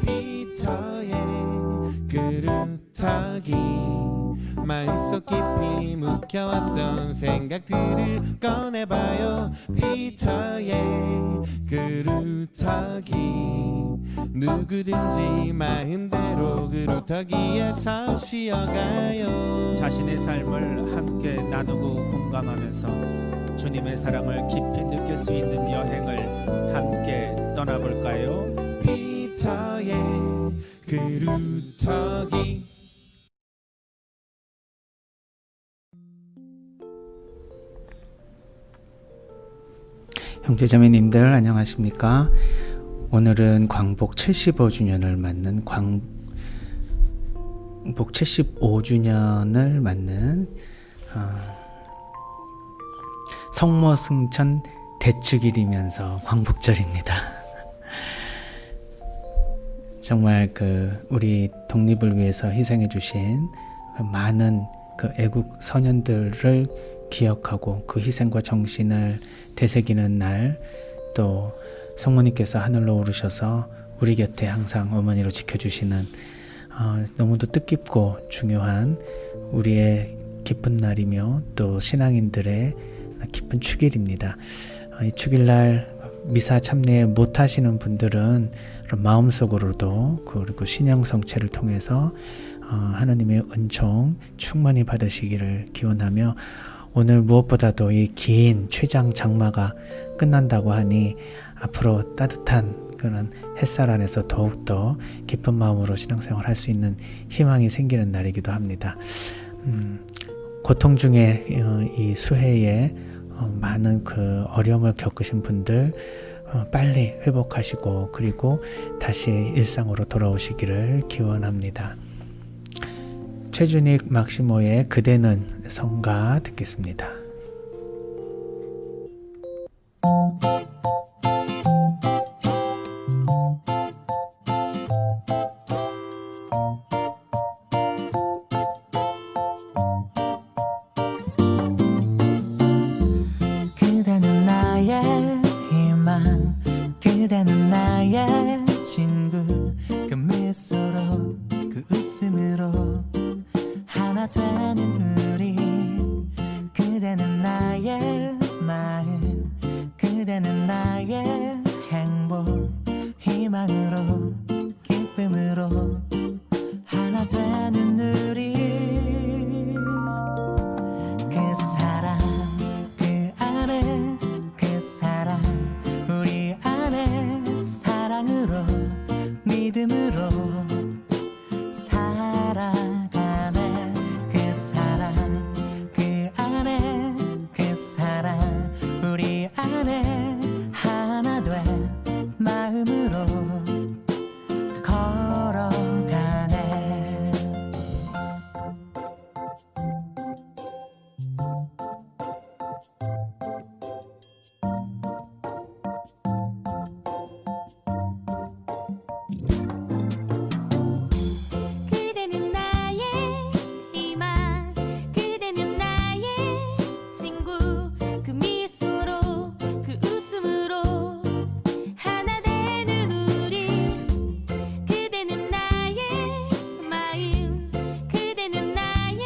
피터의 그루터기 마음속 깊이 묵혀왔던 생각들을 꺼내봐요. 피터의 그루터기 누구든지 마음대로 그루터기에서 쉬어가요. 자신의 삶을 함께 나누고 공감하면서 주님의 사랑을 깊이 느낄 수 있는 여행을 함께 떠나볼까요? 피터의 그루터기. 형제자매님들 안녕하십니까? 오늘은 광복 75주년을 맞는 광복 75주년을 맞는 성모승천 대축일이면서 광복절입니다. 정말 우리 독립을 위해서 희생해 주신 많은 애국 선연들을 기억하고 그 희생과 정신을 되새기는 날, 또 성모님께서 하늘로 오르셔서 우리 곁에 항상 어머니로 지켜주시는 너무도 뜻깊고 중요한 우리의 기쁜 날이며 또 신앙인들의 기쁜 축일입니다. 이 축일날 미사 참례 못하시는 분들은 마음속으로도 그리고 신앙성체를 통해서 하나님의 은총 충만히 받으시기를 기원하며, 오늘 무엇보다도 이 긴 최장 장마가 끝난다고 하니 앞으로 따뜻한 그런 햇살 안에서 더욱더 깊은 마음으로 신앙생활 할 수 있는 희망이 생기는 날이기도 합니다. 고통 중에 이 수해에 많은 어려움을 겪으신 분들 빨리 회복하시고 그리고 다시 일상으로 돌아오시기를 기원합니다. 최준익 막시모의 그대는 성가 듣겠습니다. 그대는 나의 희망, 그대는 나의 친구, 그 미소로 그 웃음으로 하나 되는 우리. 그대는 나의 마음, 그대는 나의 행복, 희망으로 기쁨으로 하나 되는 우리. 그 사랑 그 안에 그 사랑 우리 안에 사랑으로 믿음으로 살아가네. 그 사랑 그 안에 그 사랑 우리 안에 하나 된 마음으로 걸어가네. 그대는 나의 희망, 그대는 나의 친구, 그 미소로 그 웃음으로 하나 되는 우리. 그대는 나의 마음, 그대는 나의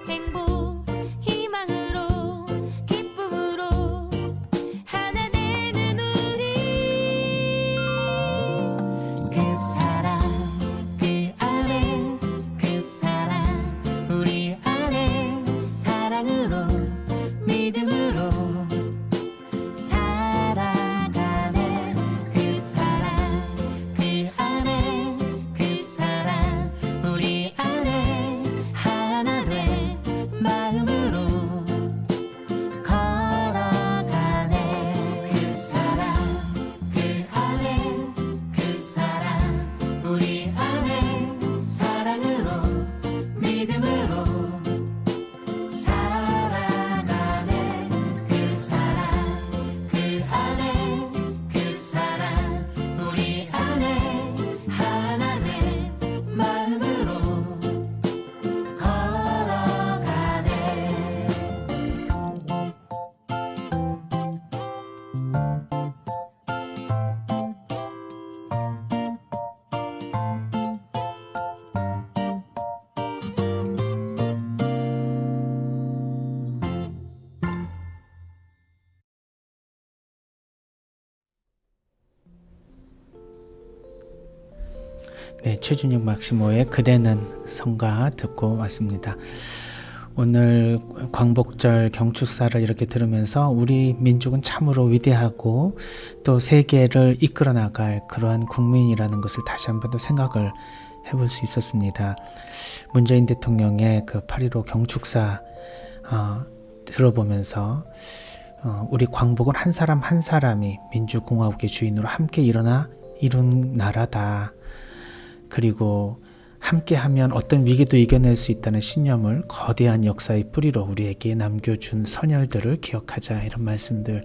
행복, 희망으로 기쁨으로 하나 되는 우리. 그 사랑 그 안에 그 사랑 우리 안에 사랑으로 믿음으로 살아가네. 그 사랑 그 안에 그 사랑 우리 안에 하나 된 마음으로 걸어가네. 그 사랑 그 안에 그 사랑 네, 최준익 막시모의 그대는 성가 듣고 왔습니다. 오늘 광복절 경축사를 이렇게 들으면서 우리 민족은 참으로 위대하고 또 세계를 이끌어 나갈 그러한 국민이라는 것을 다시 한번 더 생각을 해볼 수 있었습니다. 문재인 대통령의 그 8.15 경축사 들어보면서 우리 광복은 한 사람 한 사람이 민주공화국의 주인으로 함께 일어나 이룬 나라다. 그리고 함께하면 어떤 위기도 이겨낼 수 있다는 신념을 거대한 역사의 뿌리로 우리에게 남겨준 선열들을 기억하자, 이런 말씀들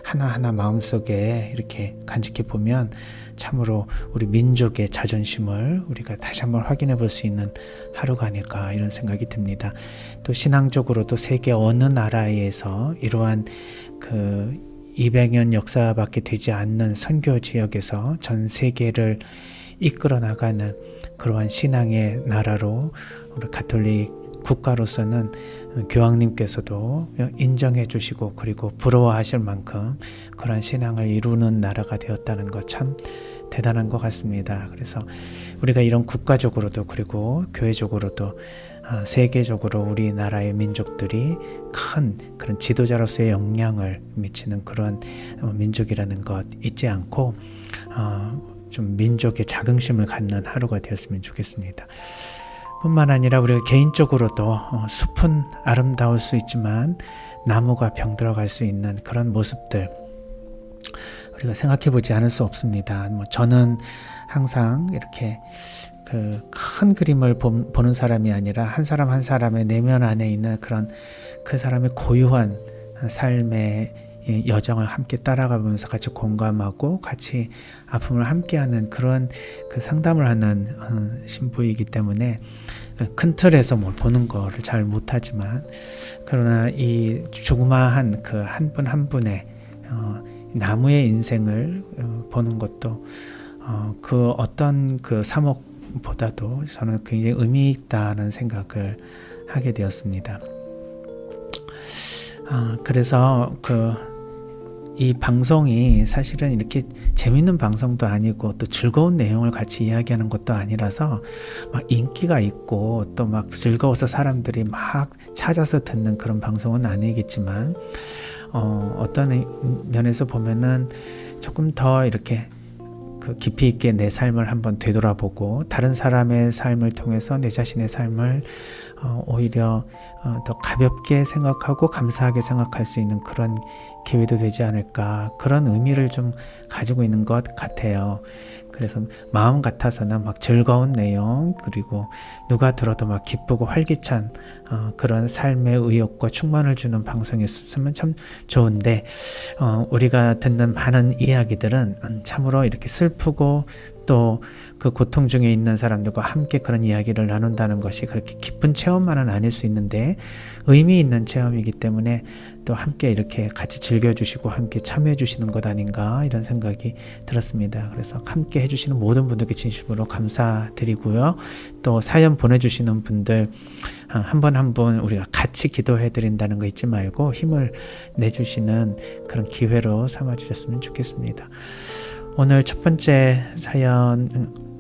하나하나 마음속에 이렇게 간직해 보면 참으로 우리 민족의 자존심을 우리가 다시 한번 확인해 볼 수 있는 하루가 아닐까, 이런 생각이 듭니다. 또 신앙적으로도 세계 어느 나라에서 이러한 그 200년 역사밖에 되지 않는 선교 지역에서 전 세계를 이끌어 나가는 그러한 신앙의 나라로 우리 가톨릭 국가로서는 교황님께서도 인정해 주시고 그리고 부러워하실 만큼 그러한 신앙을 이루는 나라가 되었다는 것 참 대단한 것 같습니다. 그래서 우리가 이런 국가적으로도 그리고 교회적으로도 세계적으로 우리나라의 민족들이 큰 그런 지도자로서의 영향을 미치는 그런 민족이라는 것 잊지 않고 좀 민족의 자긍심을 갖는 하루가 되었으면 좋겠습니다. 뿐만 아니라 우리가 개인적으로도 숲은 아름다울 수 있지만 나무가 병들어갈 수 있는 그런 모습들 우리가 생각해 보지 않을 수 없습니다. 저는 항상 이렇게 그 큰 그림을 보는 사람이 아니라 한 사람 한 사람의 내면 안에 있는 그런 그 사람의 고유한 삶의 여정을 함께 따라가면서 같이 공감하고 같이 아픔을 함께하는 그런 그 상담을 하는 신부이기 때문에 큰 틀에서 뭘 보는 거를 잘 못하지만, 그러나 이 조그마한 그 한 분 한 분의 나무의 인생을 보는 것도 그 어떤 그 사목보다도 저는 굉장히 의미 있다는 생각을 하게 되었습니다. 그래서 이 방송이 사실은 이렇게 재밌는 방송도 아니고 또 즐거운 내용을 같이 이야기하는 것도 아니라서 막 인기가 있고 또 막 즐거워서 사람들이 막 찾아서 듣는 그런 방송은 아니겠지만 어떤 면에서 보면은 조금 더 이렇게 그 깊이 있게 내 삶을 한번 되돌아보고 다른 사람의 삶을 통해서 내 자신의 삶을 오히려 더 가볍게 생각하고 감사하게 생각할 수 있는 그런 기회도 되지 않을까, 그런 의미를 좀 가지고 있는 것 같아요. 그래서 마음 같아서는 막 즐거운 내용, 그리고 누가 들어도 막 기쁘고 활기찬 그런 삶의 의욕과 충만을 주는 방송이었으면 참 좋은데 우리가 듣는 많은 이야기들은 참으로 이렇게 슬프고 또 그 고통 중에 있는 사람들과 함께 그런 이야기를 나눈다는 것이 그렇게 기쁜 체험만은 아닐 수 있는데 의미 있는 체험이기 때문에 또 함께 이렇게 같이 즐겨주시고 함께 참여해 주시는 것 아닌가, 이런 생각이 들었습니다. 그래서 함께 해주시는 모든 분들께 진심으로 감사드리고요. 또 사연 보내주시는 분들 한 분 한 분 우리가 같이 기도해 드린다는 거 잊지 말고 힘을 내주시는 그런 기회로 삼아 주셨으면 좋겠습니다. 오늘 첫 번째 사연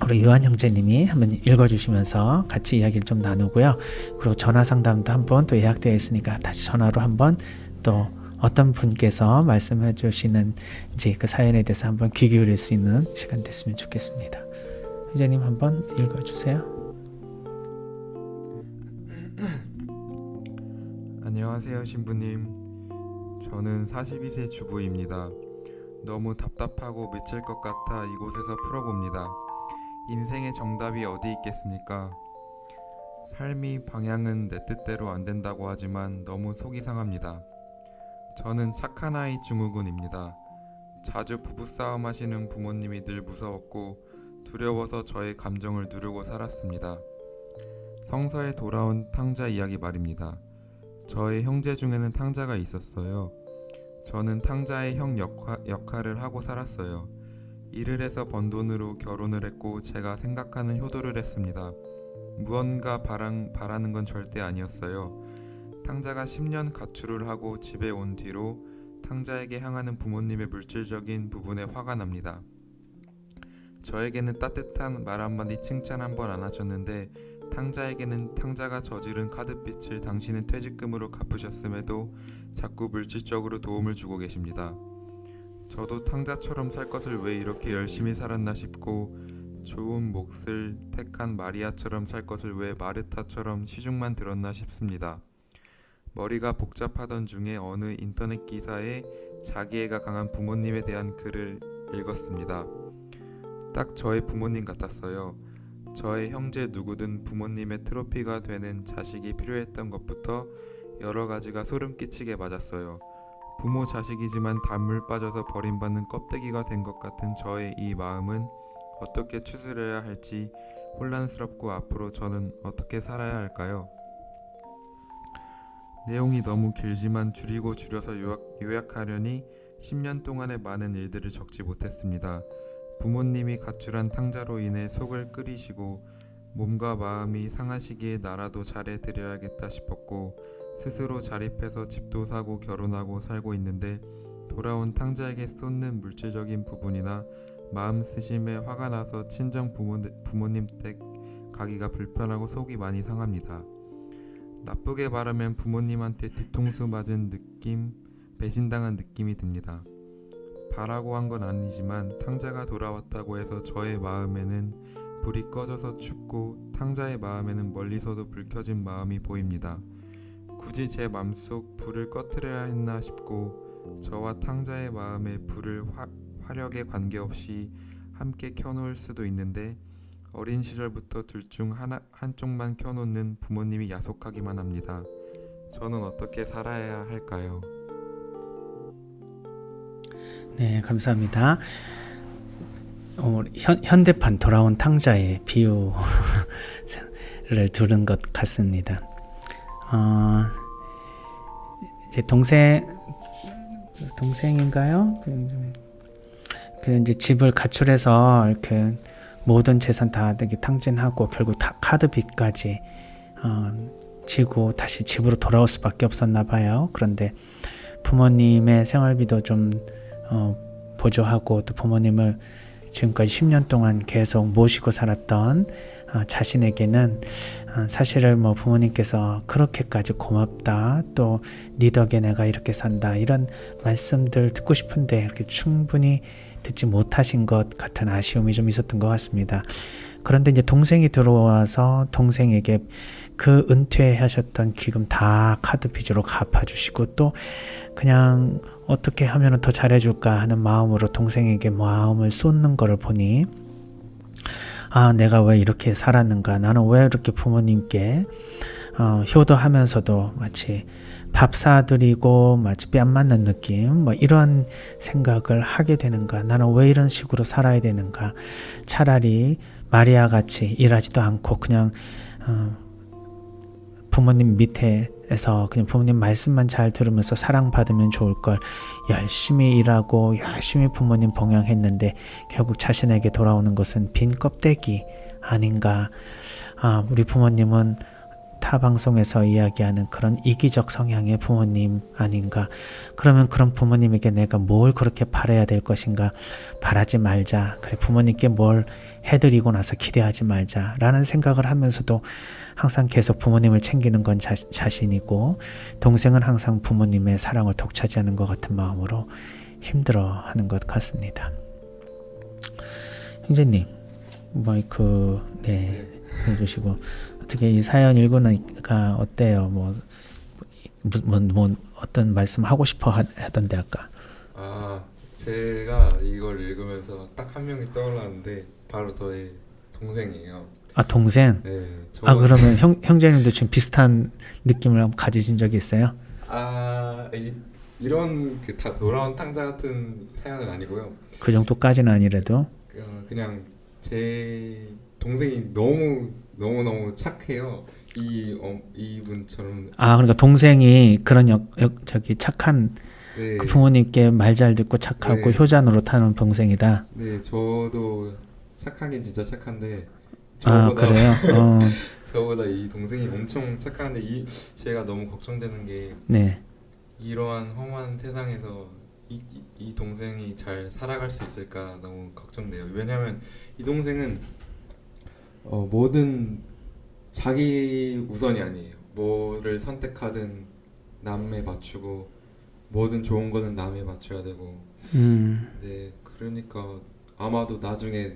우리 요한 형제님이 한번 읽어주시면서 같이 이야기를 좀 나누고요. 그리고 전화 상담도 한번 또 예약되어 있으니까 다시 전화로 한번 또 어떤 분께서 말씀해 주시는지 그 사연에 대해서 한번 귀 기울일 수 있는 시간 됐으면 좋겠습니다. 형제님 한번 읽어주세요. 안녕하세요 신부님. 저는 42세 주부입니다. 너무 답답하고 미칠 것 같아 이곳에서 풀어봅니다. 인생의 정답이 어디 있겠습니까? 삶이 방향은 내 뜻대로 안 된다고 하지만 너무 속이 상합니다. 저는 착한 아이 증후군입니다. 자주 부부싸움 하시는 부모님이 늘 무서웠고 두려워서 저의 감정을 누르고 살았습니다. 성서에 돌아온 탕자 이야기 말입니다. 저의 형제 중에는 탕자가 있었어요. 저는 탕자의 형 역할을 하고 살았어요. 일을 해서 번 돈으로 결혼을 했고 제가 생각하는 효도를 했습니다. 무언가 바라는 건 절대 아니었어요. 탕자가 10년 가출을 하고 집에 온 뒤로 탕자에게 향하는 부모님의 물질적인 부분에 화가 납니다. 저에게는 따뜻한 말 한마디 칭찬 한 번 안 하셨는데 탕자에게는 탕자가 저지른 카드빚을 당신은 퇴직금으로 갚으셨음에도 자꾸 물질적으로 도움을 주고 계십니다. 저도 탕자처럼 살 것을 왜 이렇게 열심히 살았나 싶고 좋은 몫을 택한 마리아처럼 살 것을 왜 마르타처럼 시중만 들었나 싶습니다. 머리가 복잡하던 중에 어느 인터넷 기사에 자기애가 강한 부모님에 대한 글을 읽었습니다. 딱 저의 부모님 같았어요. 저의 형제 누구든 부모님의 트로피가 되는 자식이 필요했던 것부터 여러 가지가 소름 끼치게 맞았어요. 부모 자식이지만 단물 빠져서 버림받는 껍데기가 된 것 같은 저의 이 마음은 어떻게 추스려야 할지 혼란스럽고 앞으로 저는 어떻게 살아야 할까요? 내용이 너무 길지만 줄이고 줄여서 요약하려니 10년 동안의 많은 일들을 적지 못했습니다. 부모님이 가출한 탕자로 인해 속을 끓이시고 몸과 마음이 상하시기에 나라도 잘해드려야겠다 싶었고 스스로 자립해서 집도 사고 결혼하고 살고 있는데 돌아온 탕자에게 쏟는 물질적인 부분이나 마음 쓰심에 화가 나서 친정 부모님 댁 가기가 불편하고 속이 많이 상합니다. 나쁘게 말하면 부모님한테 뒤통수 맞은 느낌, 배신당한 느낌이 듭니다. 바라고 한 건 아니지만 탕자가 돌아왔다고 해서 저의 마음에는 불이 꺼져서 춥고 탕자의 마음에는 멀리서도 불 켜진 마음이 보입니다. 굳이 제 맘속 불을 꺼트려야 했나 싶고 저와 탕자의 마음의 불을 화력에 관계없이 함께 켜놓을 수도 있는데 어린 시절부터 둘 중 한쪽만 켜놓는 부모님이 야속하기만 합니다. 저는 어떻게 살아야 할까요? 네, 감사합니다. 현대판 돌아온 탕자의 비유를 들은 것 같습니다. 이제 동생인가요? 그 이제 집을 가출해서 이렇게 모든 재산 다 이렇게 탕진하고 결국 다 카드빚까지 지고 다시 집으로 돌아올 수밖에 없었나 봐요. 그런데 부모님의 생활비도 좀 보조하고 또 부모님을 지금까지 10년 동안 계속 모시고 살았던 자신에게는 사실을 뭐 부모님께서 그렇게까지 고맙다, 또 네 덕에 내가 이렇게 산다, 이런 말씀들 듣고 싶은데 이렇게 충분히 듣지 못하신 것 같은 아쉬움이 좀 있었던 것 같습니다. 그런데 이제 동생이 들어와서 동생에게 그 은퇴하셨던 기금 다 카드 빚으로 갚아주시고 또 그냥 어떻게 하면 더 잘해줄까 하는 마음으로 동생에게 마음을 쏟는 것을 보니 내가 왜 이렇게 살았는가, 나는 왜 이렇게 부모님께 효도하면서도 마치 밥 사드리고 마치 뺨 맞는 느낌, 뭐 이런 생각을 하게 되는가, 나는 왜 이런 식으로 살아야 되는가, 차라리 마리아 같이 일하지도 않고 그냥 부모님 밑에서 그냥 부모님 말씀만 잘 들으면서 사랑받으면 좋을 걸 열심히 일하고 열심히 부모님 봉양했는데 결국 자신에게 돌아오는 것은 빈 껍데기 아닌가. 우리 부모님은 타 방송에서 이야기하는 그런 이기적 성향의 부모님 아닌가. 그러면 그런 부모님에게 내가 뭘 그렇게 바라야 될 것인가. 바라지 말자. 그래, 부모님께 뭘 해드리고 나서 기대하지 말자 라는 생각을 하면서도 항상 계속 부모님을 챙기는 건 자신이고, 동생은 항상 부모님의 사랑을 독차지하는 것 같은 마음으로 힘들어하는 것 같습니다. 형제님 마이크 해주시고, 어떻게 이 사연 읽으니까 어때요? 뭐 어떤 말씀 하고 싶어 하던데 아까. 제가 이걸 읽으면서 딱 한 명이 떠올랐는데 바로 저의 동생이에요. 동생? 네. 그러면 형제님도 지금 비슷한 느낌을 한번 가지신 적이 있어요? 이런 다 돌아온 탕자 같은 사연은 아니고요. 그 정도까지는 아니래도 그냥 제 동생이 너무 착해요. 이분처럼. 그러니까 동생이 그런 착한, 네. 그 부모님께 말 잘 듣고 착하고 네. 효자 노릇하는 동생이다. 네, 저도 착하긴 진짜 착한데 그래요? 저보다 이 동생이 엄청 착한데 제가 너무 걱정되는 게 네. 이러한 험한 세상에서 이 동생이 잘 살아갈 수 있을까 너무 걱정돼요. 왜냐면 이 동생은 뭐든 자기 우선이 아니에요. 뭐를 선택하든 남에 맞추고 뭐든 좋은 거는 남에 맞춰야 되고. 네, 그러니까 아마도 나중에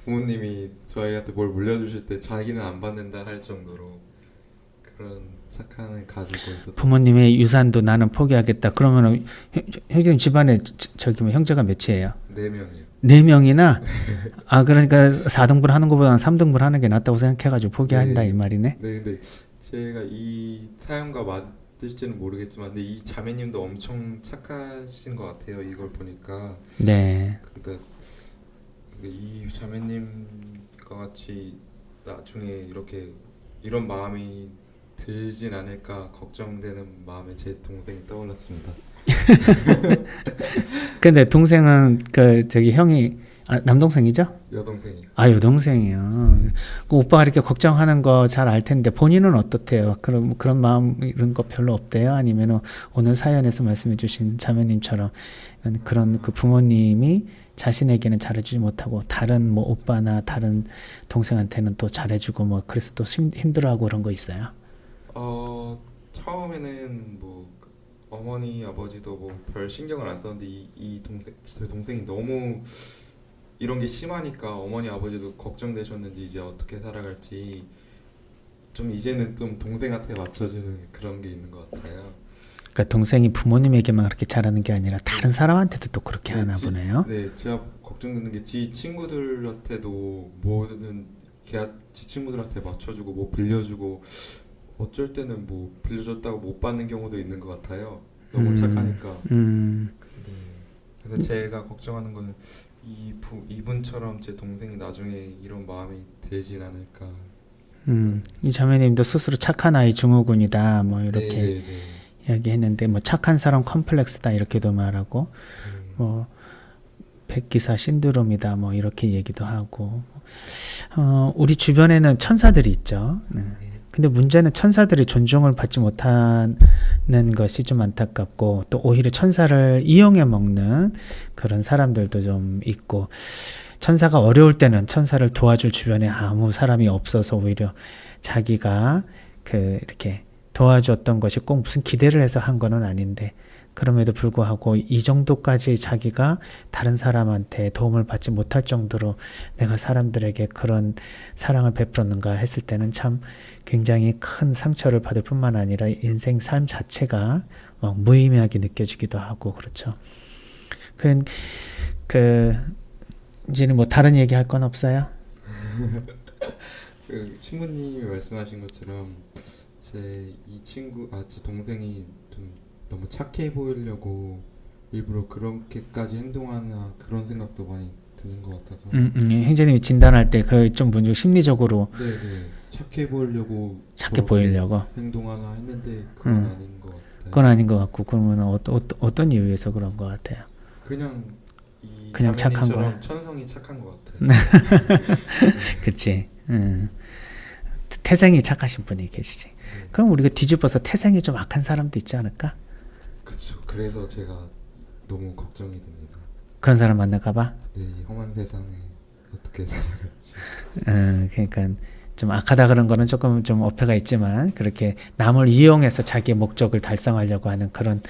부모님이 저희한테 뭘 물려주실 때 자기는 안 받는다 할 정도로 그런 착한을 가지고 있어서. 부모님의 유산도 나는 포기하겠다. 그러면은 형님 집안에 저기 뭐 형제가 몇이에요? 4명이요. 4명이나? 아, 그러니까 4등분 하는 것보다는 3등분 하는 게 낫다고 생각해가지고 포기한다 네. 이 말이네. 네, 근데 제가 이 사연과 맞을지는 모르겠지만, 근데 이 자매님도 엄청 착하신 것 같아요. 이걸 보니까. 네. 그러니까 이 자매님과 같이 나중에 이렇게 이런 마음이 들진 않을까 걱정되는 마음에 제 동생이 떠올랐습니다. 근데 동생은 그 저기 형이 남동생이죠? 여동생이요. 아, 여동생이요. 그 오빠가 이렇게 걱정하는 거 잘 알 텐데 본인은 어떻대요? 그런 마음 이런 거 별로 없대요? 아니면 오늘 사연에서 말씀해 주신 자매님처럼 그런 그 부모님이 자신에게는 잘해주지 못하고 다른 뭐 오빠나 다른 동생한테는 또 잘해주고 뭐 그래서 또 힘들어하고 그런 거 있어요? 처음에는 뭐 어머니 아버지도 뭐 별 신경을 안 썼는데 제 동생이 너무 이런 게 심하니까 어머니 아버지도 걱정되셨는지 이제 어떻게 살아갈지 좀 이제는 좀 동생한테 맞춰주는 그런 게 있는 것 같아요. 그러니까 동생이 부모님에게만 그렇게 잘하는 게 아니라 다른 사람한테도 또 그렇게 하나 보네요. 네, 제가 걱정되는 게 지 친구들한테도 뭐든 지 친구들한테 맞춰주고 뭐 빌려주고 어쩔 때는 뭐 빌려줬다고 못 받는 경우도 있는 것 같아요. 너무 착하니까. 네. 그래서 제가 걱정하는 거는 이분처럼 제 동생이 나중에 이런 마음이 들진 않을까. 이 자매님도 스스로 착한 아이 증후군이다 뭐 이렇게 네. 이야기했는데 뭐 착한 사람 컴플렉스다 이렇게도 말하고 뭐 백기사 신드롬이다 뭐 이렇게 얘기도 하고 우리 주변에는 천사들이 있죠. 네. 근데 문제는 천사들이 존중을 받지 못하는 것이 좀 안타깝고 또 오히려 천사를 이용해 먹는 그런 사람들도 좀 있고 천사가 어려울 때는 천사를 도와줄 주변에 아무 사람이 없어서 오히려 자기가 이렇게 도와줬던 것이 꼭 무슨 기대를 해서 한 거는 아닌데 그럼에도 불구하고 이 정도까지 자기가 다른 사람한테 도움을 받지 못할 정도로 내가 사람들에게 그런 사랑을 베풀었는가 했을 때는 참 굉장히 큰 상처를 받을 뿐만 아니라 인생 삶 자체가 막 무의미하게 느껴지기도 하고 그렇죠. 이제는 뭐 다른 얘기 할 건 없어요? 그 친구님이 말씀하신 것처럼 제 동생이 좀 너무 착해 보이려고 일부러 그렇게까지 행동하나 그런 생각도 많이 드는 것 같아서. 형제님이 진단할 때 그 좀 먼저 심리적으로 네, 착해 보이려고 행동하나 했는데 그건 아닌 것 같아요. 그건 아닌 것 같고 그러면 어떤 이유에서 그런 것 같아요? 그냥 착한 거야? 천성이 착한 것 같아요. 그치. 태생이 착하신 분이 계시지. 그럼 우리가 뒤집어서 태생이 좀 악한 사람도 있지 않을까? 그렇죠. 그래서 제가 너무 걱정이 됩니다. 그런 사람 만날까봐? 네, 험한 세상에 어떻게 살아갈지. 그러니까 좀 악하다 그런 거는 조금 좀 어폐가 있지만 그렇게 남을 이용해서 자기의 목적을 달성하려고 하는 그런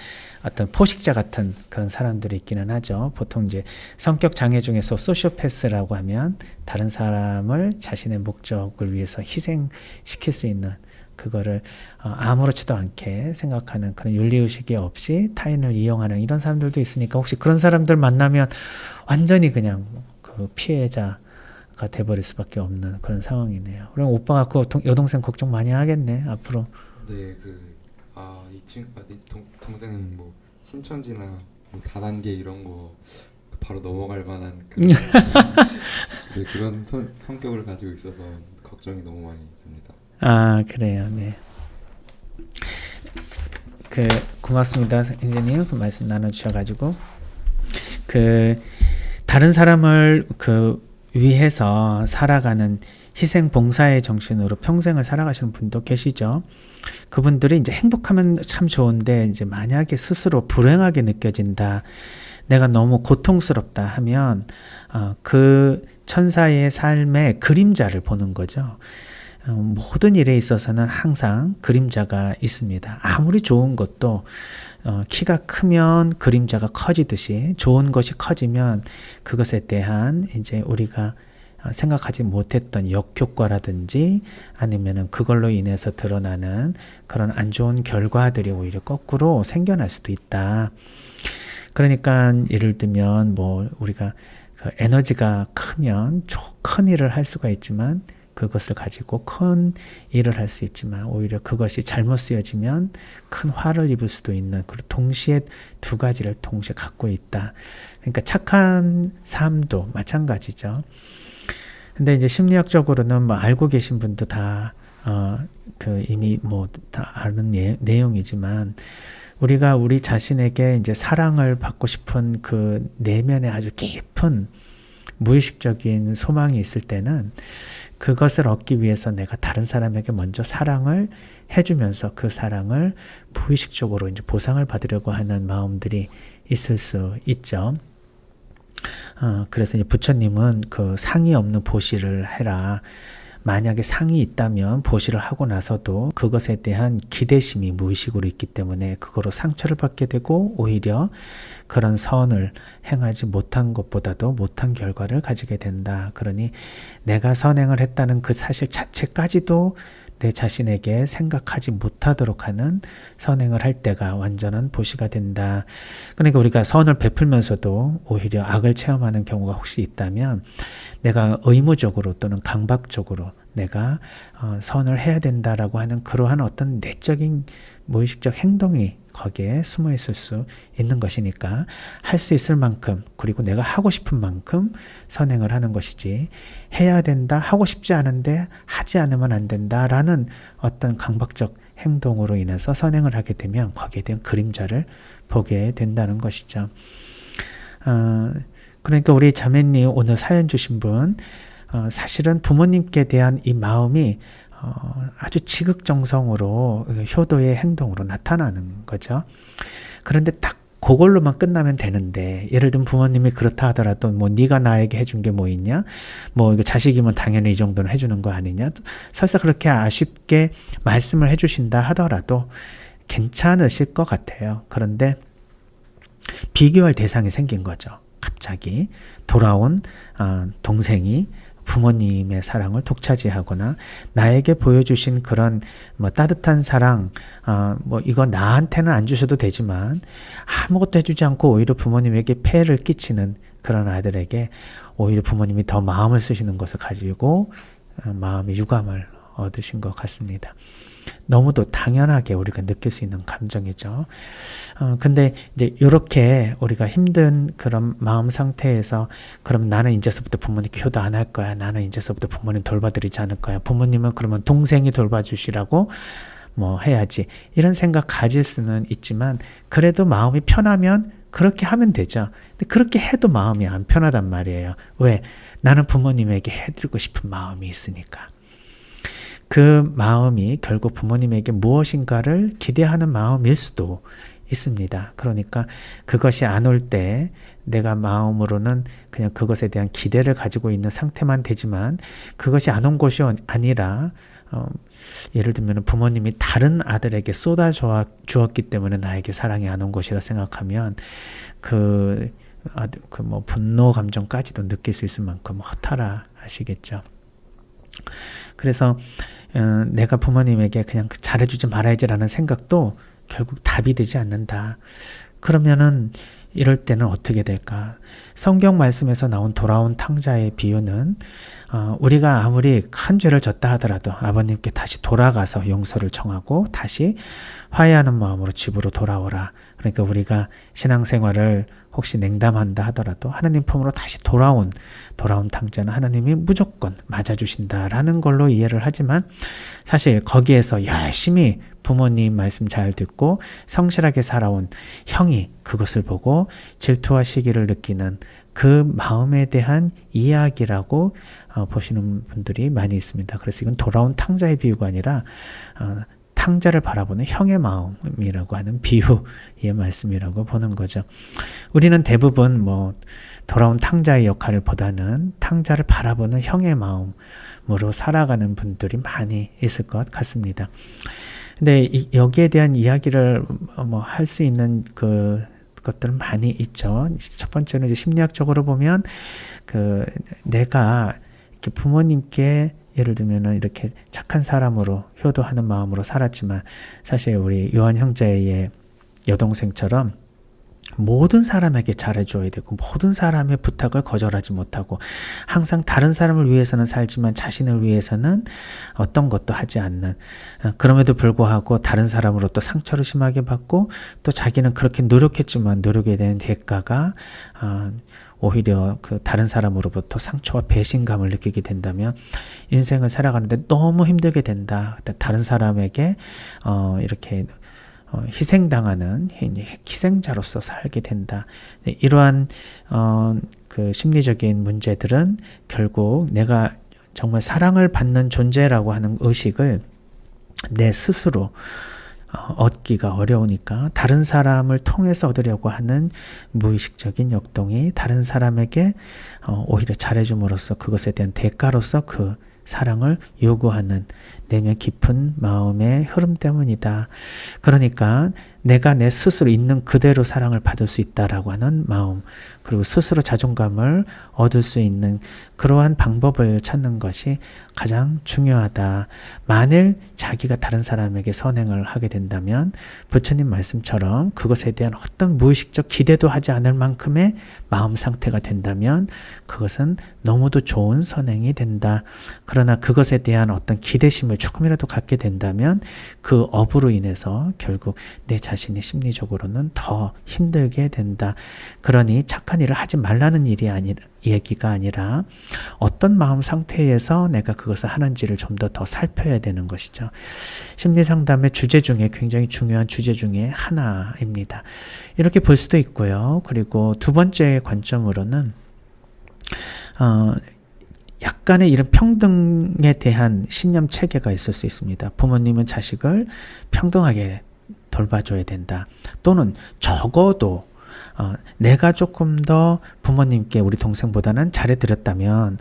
어떤 포식자 같은 그런 사람들이 있기는 하죠. 보통 이제 성격 장애 중에서 소시오패스라고 하면 다른 사람을 자신의 목적을 위해서 희생시킬 수 있는 그거를 아무렇지도 않게 생각하는 그런 윤리의식이 없이 타인을 이용하는 이런 사람들도 있으니까 혹시 그런 사람들 만나면 완전히 그냥 그 피해자가 돼버릴 수밖에 없는 그런 상황이네요. 그럼 오빠가 그 여동생 걱정 많이 하겠네 앞으로. 네, 동생은 뭐 신천지나 뭐 다단계 이런 거 바로 넘어갈 만한 그런, 그런 성격을 가지고 있어서 걱정이 너무 많이 됩니다. 아, 그래요. 네. 고맙습니다. 선생님. 그 말씀 나눠주셔가지고. 다른 사람을 위해서 살아가는 희생 봉사의 정신으로 평생을 살아가시는 분도 계시죠. 그분들이 이제 행복하면 참 좋은데 이제 만약에 스스로 불행하게 느껴진다, 내가 너무 고통스럽다 하면 그 천사의 삶의 그림자를 보는 거죠. 모든 일에 있어서는 항상 그림자가 있습니다. 아무리 좋은 것도 키가 크면 그림자가 커지듯이 좋은 것이 커지면 그것에 대한 이제 우리가 생각하지 못했던 역효과라든지 아니면은 그걸로 인해서 드러나는 그런 안 좋은 결과들이 오히려 거꾸로 생겨날 수도 있다. 그러니까 예를 들면 뭐 우리가 그 에너지가 크면 큰 일을 할 수가 있지만 그것을 가지고 큰 일을 할 수 있지만 오히려 그것이 잘못 쓰여지면 큰 화를 입을 수도 있는, 그리고 동시에 두 가지를 동시에 갖고 있다. 그러니까 착한 삶도 마찬가지죠. 근데 이제 심리학적으로는 뭐 알고 계신 분도 다 그 이미 뭐 다 아는 내용이지만 우리가 우리 자신에게 이제 사랑을 받고 싶은 그 내면에 아주 깊은 무의식적인 소망이 있을 때는 그것을 얻기 위해서 내가 다른 사람에게 먼저 사랑을 해주면서 그 사랑을 무의식적으로 이제 보상을 받으려고 하는 마음들이 있을 수 있죠. 그래서 이제 부처님은 그 상이 없는 보시를 해라. 만약에 상이 있다면 보시를 하고 나서도 그것에 대한 기대심이 무의식으로 있기 때문에 그거로 상처를 받게 되고 오히려 그런 선을 행하지 못한 것보다도 못한 결과를 가지게 된다. 그러니 내가 선행을 했다는 그 사실 자체까지도 내 자신에게 생각하지 못하도록 하는 선행을 할 때가 완전한 보시가 된다. 그러니까 우리가 선을 베풀면서도 오히려 악을 체험하는 경우가 혹시 있다면 내가 의무적으로 또는 강박적으로 내가 선을 해야 된다라고 하는 그러한 어떤 내적인 무의식적 행동이 거기에 숨어 있을 수 있는 것이니까 할 수 있을 만큼 그리고 내가 하고 싶은 만큼 선행을 하는 것이지, 해야 된다, 하고 싶지 않은데 하지 않으면 안 된다라는 어떤 강박적 행동으로 인해서 선행을 하게 되면 거기에 대한 그림자를 보게 된다는 것이죠. 그러니까 우리 자매님 오늘 사연 주신 분 사실은 부모님께 대한 이 마음이 아주 지극정성으로 효도의 행동으로 나타나는 거죠. 그런데 딱 그걸로만 끝나면 되는데, 예를 들면 부모님이 그렇다 하더라도 뭐 네가 나에게 해준 게 뭐 있냐, 뭐 이거 자식이면 당연히 이 정도는 해주는 거 아니냐, 설사 그렇게 아쉽게 말씀을 해주신다 하더라도 괜찮으실 것 같아요. 그런데 비교할 대상이 생긴 거죠. 갑자기 돌아온 동생이 부모님의 사랑을 독차지하거나 나에게 보여주신 그런 뭐 따뜻한 사랑, 뭐 이거 나한테는 안 주셔도 되지만 아무것도 해주지 않고 오히려 부모님에게 폐해를 끼치는 그런 아들에게 오히려 부모님이 더 마음을 쓰시는 것을 가지고 마음의 유감을 얻으신 것 같습니다. 너무도 당연하게 우리가 느낄 수 있는 감정이죠. 근데 이제 이렇게 우리가 힘든 그런 마음 상태에서 그럼 나는 이제서부터 부모님께 효도 안 할 거야. 나는 이제서부터 부모님 돌봐드리지 않을 거야. 부모님은 그러면 동생이 돌봐주시라고 뭐 해야지. 이런 생각 가질 수는 있지만 그래도 마음이 편하면 그렇게 하면 되죠. 근데 그렇게 해도 마음이 안 편하단 말이에요. 왜? 나는 부모님에게 해드리고 싶은 마음이 있으니까. 그 마음이 결국 부모님에게 무엇인가를 기대하는 마음일 수도 있습니다. 그러니까 그것이 안 올 때 내가 마음으로는 그냥 그것에 대한 기대를 가지고 있는 상태만 되지만 그것이 안 온 것이 아니라 예를 들면 부모님이 다른 아들에게 쏟아 주었기 때문에 나에게 사랑이 안 온 것이라 생각하면 그 뭐 분노 감정까지도 느낄 수 있을 만큼 허탈하 하시겠죠. 그래서 내가 부모님에게 그냥 잘해주지 말아야지라는 생각도 결국 답이 되지 않는다. 그러면은 이럴 때는 어떻게 될까? 성경 말씀에서 나온 돌아온 탕자의 비유는 우리가 아무리 큰 죄를 졌다 하더라도 아버님께 다시 돌아가서 용서를 청하고 다시 화해하는 마음으로 집으로 돌아오라. 그러니까 우리가 신앙생활을 혹시 냉담한다 하더라도 하나님 품으로 다시 돌아온 탕자는 하나님이 무조건 맞아주신다라는 걸로 이해를 하지만 사실 거기에서 열심히 부모님 말씀 잘 듣고 성실하게 살아온 형이 그것을 보고 질투와 시기를 느끼는 그 마음에 대한 이야기라고 보시는 분들이 많이 있습니다. 그래서 이건 돌아온 탕자의 비유가 아니라 탕자를 바라보는 형의 마음이라고 하는 비유의 말씀이라고 보는 거죠. 우리는 대부분 뭐 돌아온 탕자의 역할을 보다는 탕자를 바라보는 형의 마음으로 살아가는 분들이 많이 있을 것 같습니다. 근데 여기에 대한 이야기를 뭐 할 수 있는 그 것들은 많이 있죠. 첫 번째는 이제 심리학적으로 보면 내가 이렇게 부모님께 예를 들면은 이렇게 착한 사람으로 효도하는 마음으로 살았지만 사실 우리 요한 형제의 여동생처럼 모든 사람에게 잘해줘야 되고 모든 사람의 부탁을 거절하지 못하고 항상 다른 사람을 위해서는 살지만 자신을 위해서는 어떤 것도 하지 않는, 그럼에도 불구하고 다른 사람으로부터 상처를 심하게 받고 또 자기는 그렇게 노력했지만 노력에 대한 대가가 오히려 그 다른 사람으로부터 상처와 배신감을 느끼게 된다면 인생을 살아가는데 너무 힘들게 된다. 다른 사람에게 이렇게 희생당하는 희생자로서 살게 된다. 이러한 그 심리적인 문제들은 결국 내가 정말 사랑을 받는 존재라고 하는 의식을 내 스스로 얻기가 어려우니까 다른 사람을 통해서 얻으려고 하는 무의식적인 역동이 다른 사람에게 오히려 잘해줌으로써 그것에 대한 대가로서 그 사랑을 요구하는 내면 깊은 마음의 흐름 때문이다. 그러니까 내가 내 스스로 있는 그대로 사랑을 받을 수 있다라고 하는 마음, 그리고 스스로 자존감을 얻을 수 있는 그러한 방법을 찾는 것이 가장 중요하다. 만일 자기가 다른 사람에게 선행을 하게 된다면 부처님 말씀처럼 그것에 대한 어떤 무의식적 기대도 하지 않을 만큼의 마음 상태가 된다면 그것은 너무도 좋은 선행이 된다. 그러나 그것에 대한 어떤 기대심을 조금이라도 갖게 된다면 그 업으로 인해서 결국 내 자신이 심리적으로는 더 힘들게 된다. 그러니 착한 일을 하지 말라는 얘기가 아니라 어떤 마음 상태에서 내가 그것을 하는지를 좀 더 살펴야 되는 것이죠. 심리상담의 주제 중에 굉장히 중요한 주제 중에 하나입니다. 이렇게 볼 수도 있고요. 그리고 두 번째 관점으로는 약간의 이런 평등에 대한 신념 체계가 있을 수 있습니다. 부모님은 자식을 평등하게 돌봐줘야 된다. 또는 적어도 내가 조금 더 부모님께 우리 동생보다는 잘해드렸다면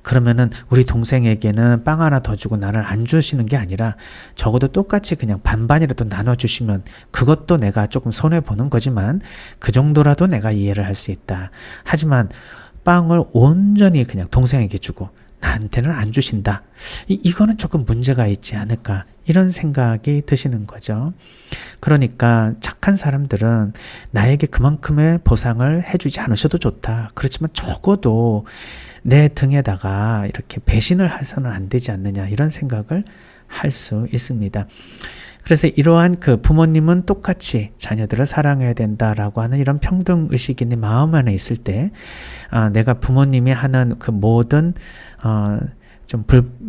그러면은 우리 동생에게는 빵 하나 더 주고 나를 안 주시는 게 아니라 적어도 똑같이 그냥 반반이라도 나눠주시면 그것도 내가 조금 손해보는 거지만 그 정도라도 내가 이해를 할 수 있다. 하지만 빵을 온전히 그냥 동생에게 주고 나한테는 안 주신다. 이거는 조금 문제가 있지 않을까 이런 생각이 드시는 거죠. 그러니까 착한 사람들은 나에게 그만큼의 보상을 해주지 않으셔도 좋다. 그렇지만 적어도 내 등에다가 이렇게 배신을 해서는 안 되지 않느냐 이런 생각을 할 수 있습니다. 그래서 이러한 그 부모님은 똑같이 자녀들을 사랑해야 된다라고 하는 이런 평등 의식이 내 마음 안에 있을 때 내가 부모님이 하는 그 모든 좀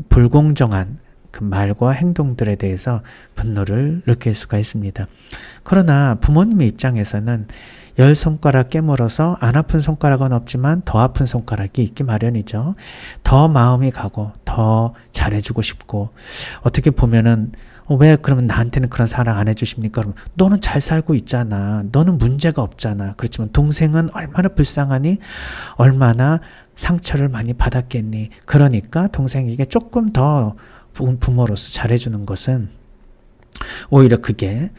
불공정한 그 말과 행동들에 대해서 분노를 느낄 수가 있습니다. 그러나 부모님의 입장에서는 10손가락 깨물어서 안 아픈 손가락은 없지만 더 아픈 손가락이 있기 마련이죠. 더 마음이 가고 더 잘해주고 싶고 어떻게 보면은 왜 그러면 나한테는 그런 사랑 안 해주십니까? 그러면 너는 잘 살고 있잖아. 너는 문제가 없잖아. 그렇지만 동생은 얼마나 불쌍하니? 얼마나 상처를 많이 받았겠니? 그러니까 동생에게 조금 더 부모로서 잘해주는 것은 오히려 그게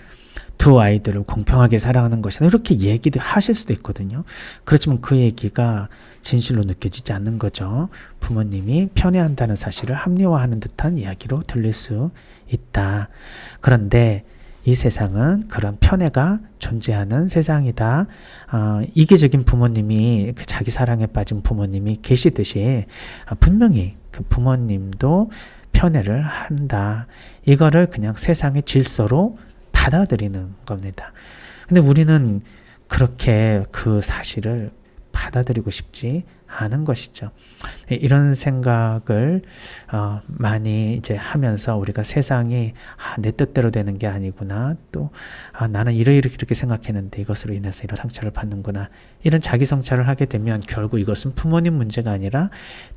두 아이들을 공평하게 사랑하는 것이다. 이렇게 얘기도 하실 수도 있거든요. 그렇지만 그 얘기가 진실로 느껴지지 않는 거죠. 부모님이 편애한다는 사실을 합리화하는 듯한 이야기로 들릴 수 있다. 그런데 이 세상은 그런 편애가 존재하는 세상이다. 이기적인 부모님이 자기 사랑에 빠진 부모님이 계시듯이 분명히 그 부모님도 편애를 한다. 이거를 그냥 세상의 질서로 받아들이는 겁니다. 근데 우리는 그렇게 그 사실을 받아들이고 싶지 아는 것이죠. 이런 생각을 많이 이제 하면서 우리가 세상이 내 뜻대로 되는 게 아니구나, 또 나는 이렇게 생각했는데 이것으로 인해서 이런 상처를 받는구나, 이런 자기 성찰을 하게 되면 결국 이것은 부모님 문제가 아니라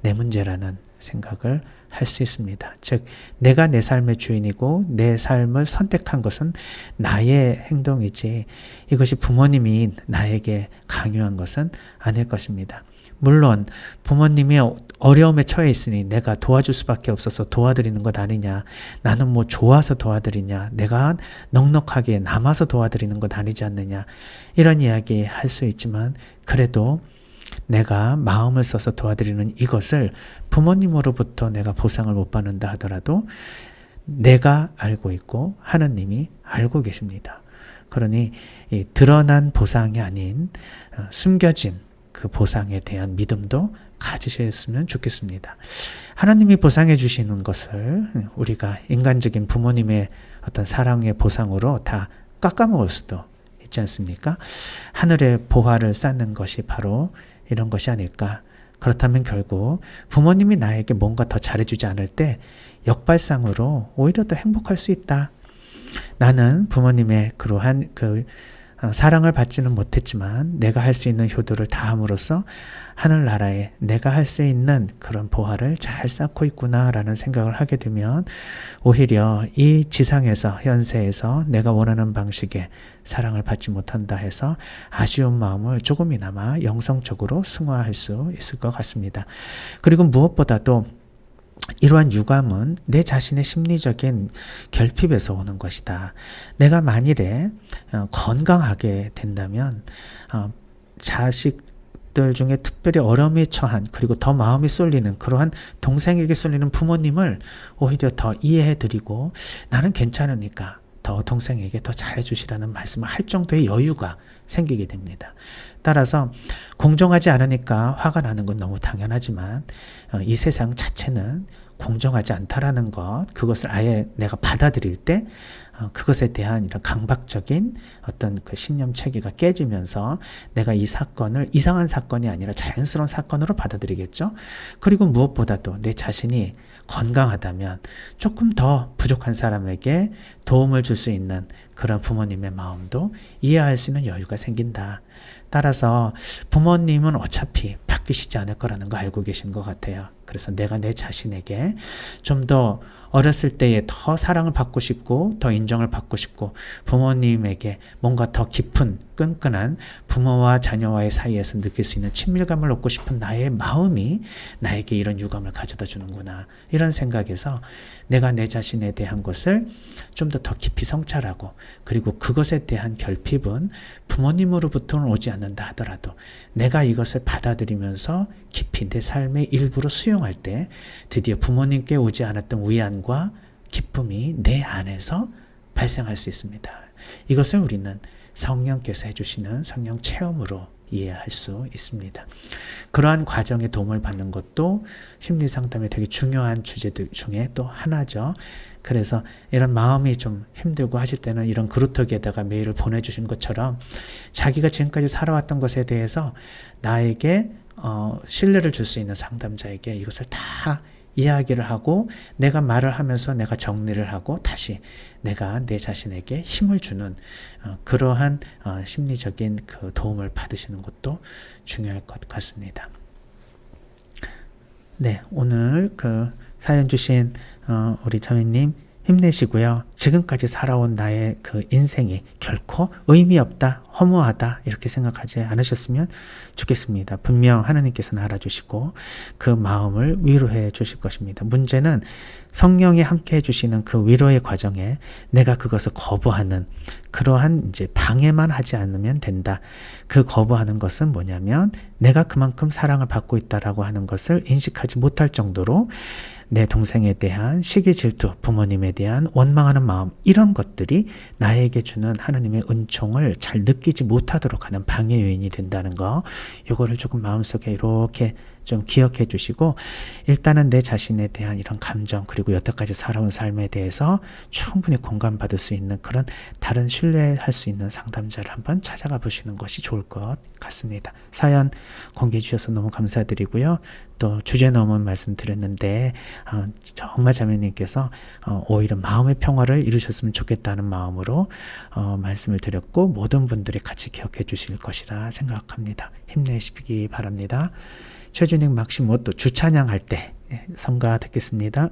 내 문제라는 생각을 할 수 있습니다. 즉 내가 내 삶의 주인이고 내 삶을 선택한 것은 나의 행동이지 이것이 부모님이 나에게 강요한 것은 아닐 것입니다. 물론 부모님이 어려움에 처해 있으니 내가 도와줄 수밖에 없어서 도와드리는 것 아니냐, 나는 뭐 좋아서 도와드리냐, 내가 넉넉하게 남아서 도와드리는 것 아니지 않느냐, 이런 이야기 할 수 있지만 그래도 내가 마음을 써서 도와드리는 이것을 부모님으로부터 내가 보상을 못 받는다 하더라도 내가 알고 있고 하느님이 알고 계십니다. 그러니 이 드러난 보상이 아닌 숨겨진 그 보상에 대한 믿음도 가지셨으면 좋겠습니다. 하나님이 보상해 주시는 것을 우리가 인간적인 부모님의 어떤 사랑의 보상으로 다 깎아먹을 수도 있지 않습니까? 하늘의 보화를 쌓는 것이 바로 이런 것이 아닐까. 그렇다면 결국 부모님이 나에게 뭔가 더 잘해주지 않을 때 역발상으로 오히려 더 행복할 수 있다. 나는 부모님의 그러한 사랑을 받지는 못했지만 내가 할 수 있는 효도를 다함으로써 하늘나라에 내가 할 수 있는 그런 보화를 잘 쌓고 있구나라는 생각을 하게 되면 오히려 이 지상에서 현세에서 내가 원하는 방식의 사랑을 받지 못한다 해서 아쉬운 마음을 조금이나마 영성적으로 승화할 수 있을 것 같습니다. 그리고 무엇보다도 이러한 유감은 내 자신의 심리적인 결핍에서 오는 것이다. 내가 만일에 건강하게 된다면 자식들 중에 특별히 어려움에 처한, 그리고 더 마음이 쏠리는 그러한 동생에게 쏠리는 부모님을 오히려 더 이해해드리고 나는 괜찮으니까 더 동생에게 더 잘해주시라는 말씀을 할 정도의 여유가 생기게 됩니다. 따라서 공정하지 않으니까 화가 나는 건 너무 당연하지만 이 세상 자체는 공정하지 않다라는 것, 그것을 아예 내가 받아들일 때 그것에 대한 이런 강박적인 어떤 그 신념 체계가 깨지면서 내가 이 사건을 이상한 사건이 아니라 자연스러운 사건으로 받아들이겠죠. 그리고 무엇보다도 내 자신이 건강하다면 조금 더 부족한 사람에게 도움을 줄 수 있는 그런 부모님의 마음도 이해할 수 있는 여유가 생긴다. 따라서 부모님은 어차피 바뀌시지 않을 거라는 거 알고 계신 것 같아요. 그래서 내가 내 자신에게 좀 더 어렸을 때에 더 사랑을 받고 싶고 더 인정을 받고 싶고 부모님에게 뭔가 더 깊은 끈끈한 부모와 자녀와의 사이에서 느낄 수 있는 친밀감을 얻고 싶은 나의 마음이 나에게 이런 유감을 가져다 주는구나, 이런 생각에서 내가 내 자신에 대한 것을 좀 더 깊이 성찰하고, 그리고 그것에 대한 결핍은 부모님으로부터는 오지 않는다 하더라도 내가 이것을 받아들이면서 깊이 내 삶의 일부로 수용할 때 드디어 부모님께 오지 않았던 위안과 기쁨이 내 안에서 발생할 수 있습니다. 이것을 우리는 성령께서 해주시는 성령 체험으로 이해할 수 있습니다. 그러한 과정에 도움을 받는 것도 심리상담의 되게 중요한 주제들 중에 또 하나죠. 그래서 이런 마음이 좀 힘들고 하실 때는 이런 그루터기에다가 메일을 보내주신 것처럼 자기가 지금까지 살아왔던 것에 대해서 나에게 신뢰를 줄 수 있는 상담자에게 이것을 다 이야기를 하고 내가 말을 하면서 내가 정리를 하고 다시 내가 내 자신에게 힘을 주는 그러한 심리적인 그 도움을 받으시는 것도 중요할 것 같습니다. 네, 오늘 그 사연 주신 우리 자매님 힘내시고요. 지금까지 살아온 나의 그 인생이 결코 의미 없다, 허무하다 이렇게 생각하지 않으셨으면 좋겠습니다. 분명 하나님께서는 알아주시고 그 마음을 위로해 주실 것입니다. 문제는 성령이 함께 해주시는 그 위로의 과정에 내가 그것을 거부하는 그러한 이제 방해만 하지 않으면 된다. 그 거부하는 것은 뭐냐면 내가 그만큼 사랑을 받고 있다라고 하는 것을 인식하지 못할 정도로 내 동생에 대한 시기 질투, 부모님에 대한 원망하는 마음, 이런 것들이 나에게 주는 하나님의 은총을 잘 느끼지 못하도록 하는 방해 요인이 된다는 거, 요거를 조금 마음속에 이렇게 좀 기억해 주시고 일단은 내 자신에 대한 이런 감정 그리고 여태까지 살아온 삶에 대해서 충분히 공감받을 수 있는 그런 다른 신뢰할 수 있는 상담자를 한번 찾아가 보시는 것이 좋을 것 같습니다. 사연 공개해 주셔서 너무 감사드리고요. 또 주제 넘은 말씀 드렸는데 정말 자매님께서 오히려 마음의 평화를 이루셨으면 좋겠다는 마음으로 말씀을 드렸고 모든 분들이 같이 기억해 주실 것이라 생각합니다. 힘내시기 바랍니다. 최준익 막시모 또 주찬양할 때 성가 듣겠습니다.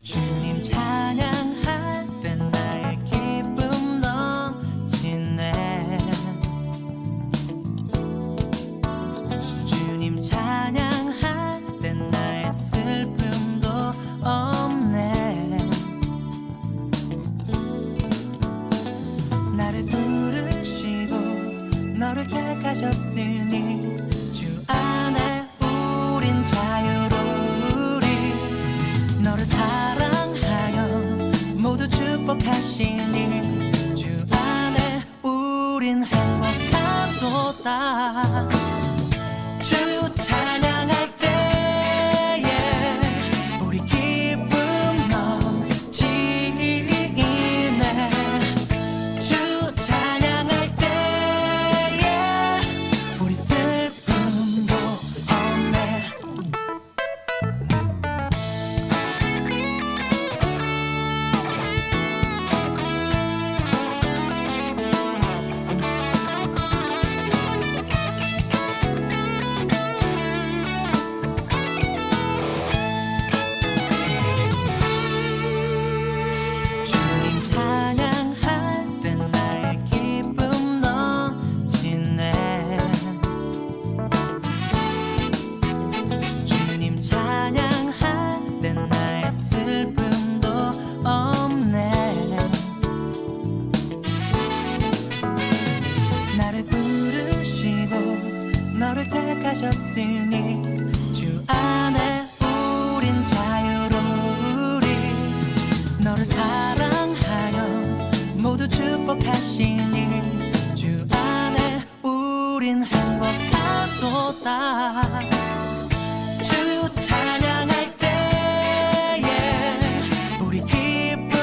주님 찬양할 때 나의 기쁨 넘치네. 주님 찬양할 때 나의 슬픔도 없네. 나를 부르시고 너를 택하셨으니 주 안에 우린 자유로우리. 너를 사랑하여 모두 축복하시니 주 안에 우린 행복하도다. 주 찬양할 때에 우리 기쁨 넘치네. 주 찬양할 때에 우리 슬픔도 없네. 주님 찬양할 때 나의 기쁨 넘치네. 주님 찬양할 때 나의 슬픔도 없네. 나를 부르시고 너를 택하셨으니 주 안에 우린 자유로우리. 너를 사랑하여 모두 축복하시니 주 안에 우린 행복하도다. 주 찬양할 때에 우리 기쁨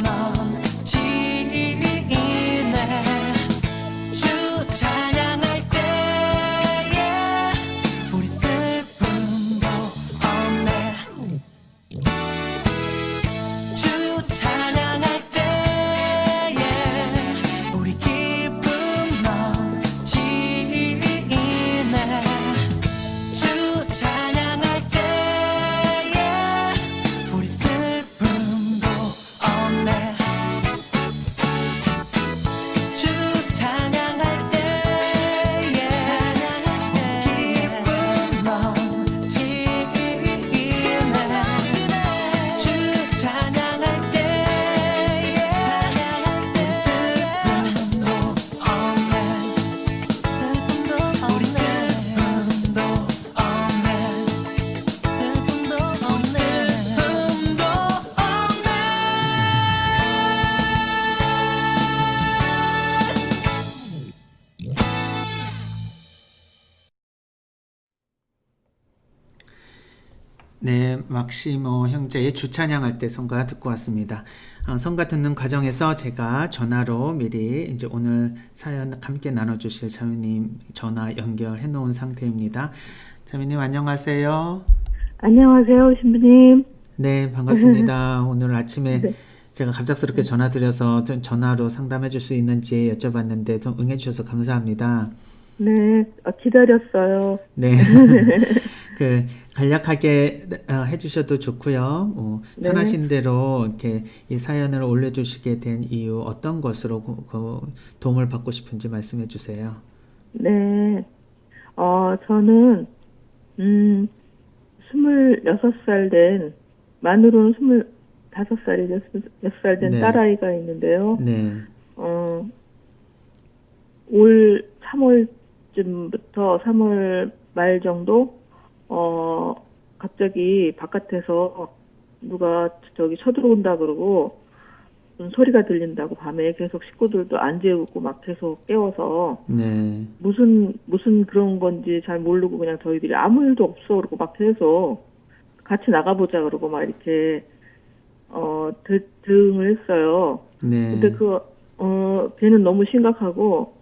넘치네. 주 찬양할 때에 우리 슬픔도 없네. 주 찬양할 때에 우리 기쁨 넘치네. 주 찬양할 때에 우리 슬픔도 없네. 주 찬양할 때에 기쁨 넘치네. 주 찬양할 때에 우리 슬픔도 없네. 슬픔도 우리 슬픔도 없네. 슬픔도 없네. 슬픔도 없네. 네, 막시모 형제의 주찬양할 때 성가 듣고 왔습니다. 성가 듣는 과정에서 제가 전화로 미리 이제 오늘 사연 함께 나눠주실 자매님 전화 연결해 놓은 상태입니다. 자매님 안녕하세요. 안녕하세요, 신부님. 네, 반갑습니다. 오늘 아침에 네. 제가 갑작스럽게 전화드려서 좀 전화로 상담해 줄 수 있는지 여쭤봤는데 좀 응해 주셔서 감사합니다. 네, 기다렸어요. 네. 그 간략하게 해주셔도 좋고요. 네. 편하신 대로 이렇게 이 사연을 올려주시게 된 이유 어떤 것으로 도움을 받고 싶은지 말씀해 주세요. 네, 저는 26살 된 만으로는 25살이 6살 된 네. 딸아이가 있는데요. 네. 올 3월쯤부터 3월 말 정도 갑자기 바깥에서 누가 저기 쳐들어온다 그러고 소리가 들린다고 밤에 계속 식구들도 안 재우고 막 계속 깨워서 네. 무슨 그런 건지 잘 모르고 그냥 저희들이 아무 일도 없어 그러고 막 계속 같이 나가보자 그러고 막 이렇게 대응을 했어요. 네. 근데 걔는 너무 심각하고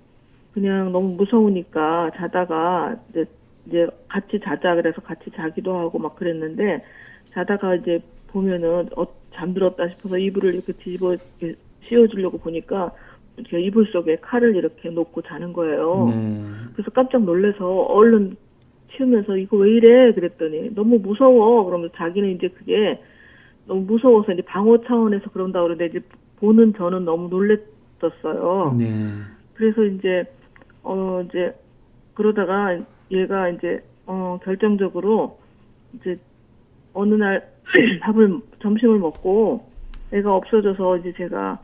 그냥 너무 무서우니까 자다가 이제 같이 자자 그래서 같이 자기도 하고 막 그랬는데 자다가 이제 보면은 잠들었다 싶어서 이불을 이렇게 뒤집어 이렇게 씌워주려고 보니까 이렇게 이불 속에 칼을 이렇게 놓고 자는 거예요. 네. 그래서 깜짝 놀라서 얼른 치우면서 이거 왜 이래 그랬더니 너무 무서워 그러면서 자기는 이제 그게 너무 무서워서 이제 방어 차원에서 그런다 그러는데 이제 보는 저는 너무 놀랬었어요. 네. 그래서 이제 이제 그러다가 얘가 이제 결정적으로 이제 어느 날 점심을 먹고 애가 없어져서 이제 제가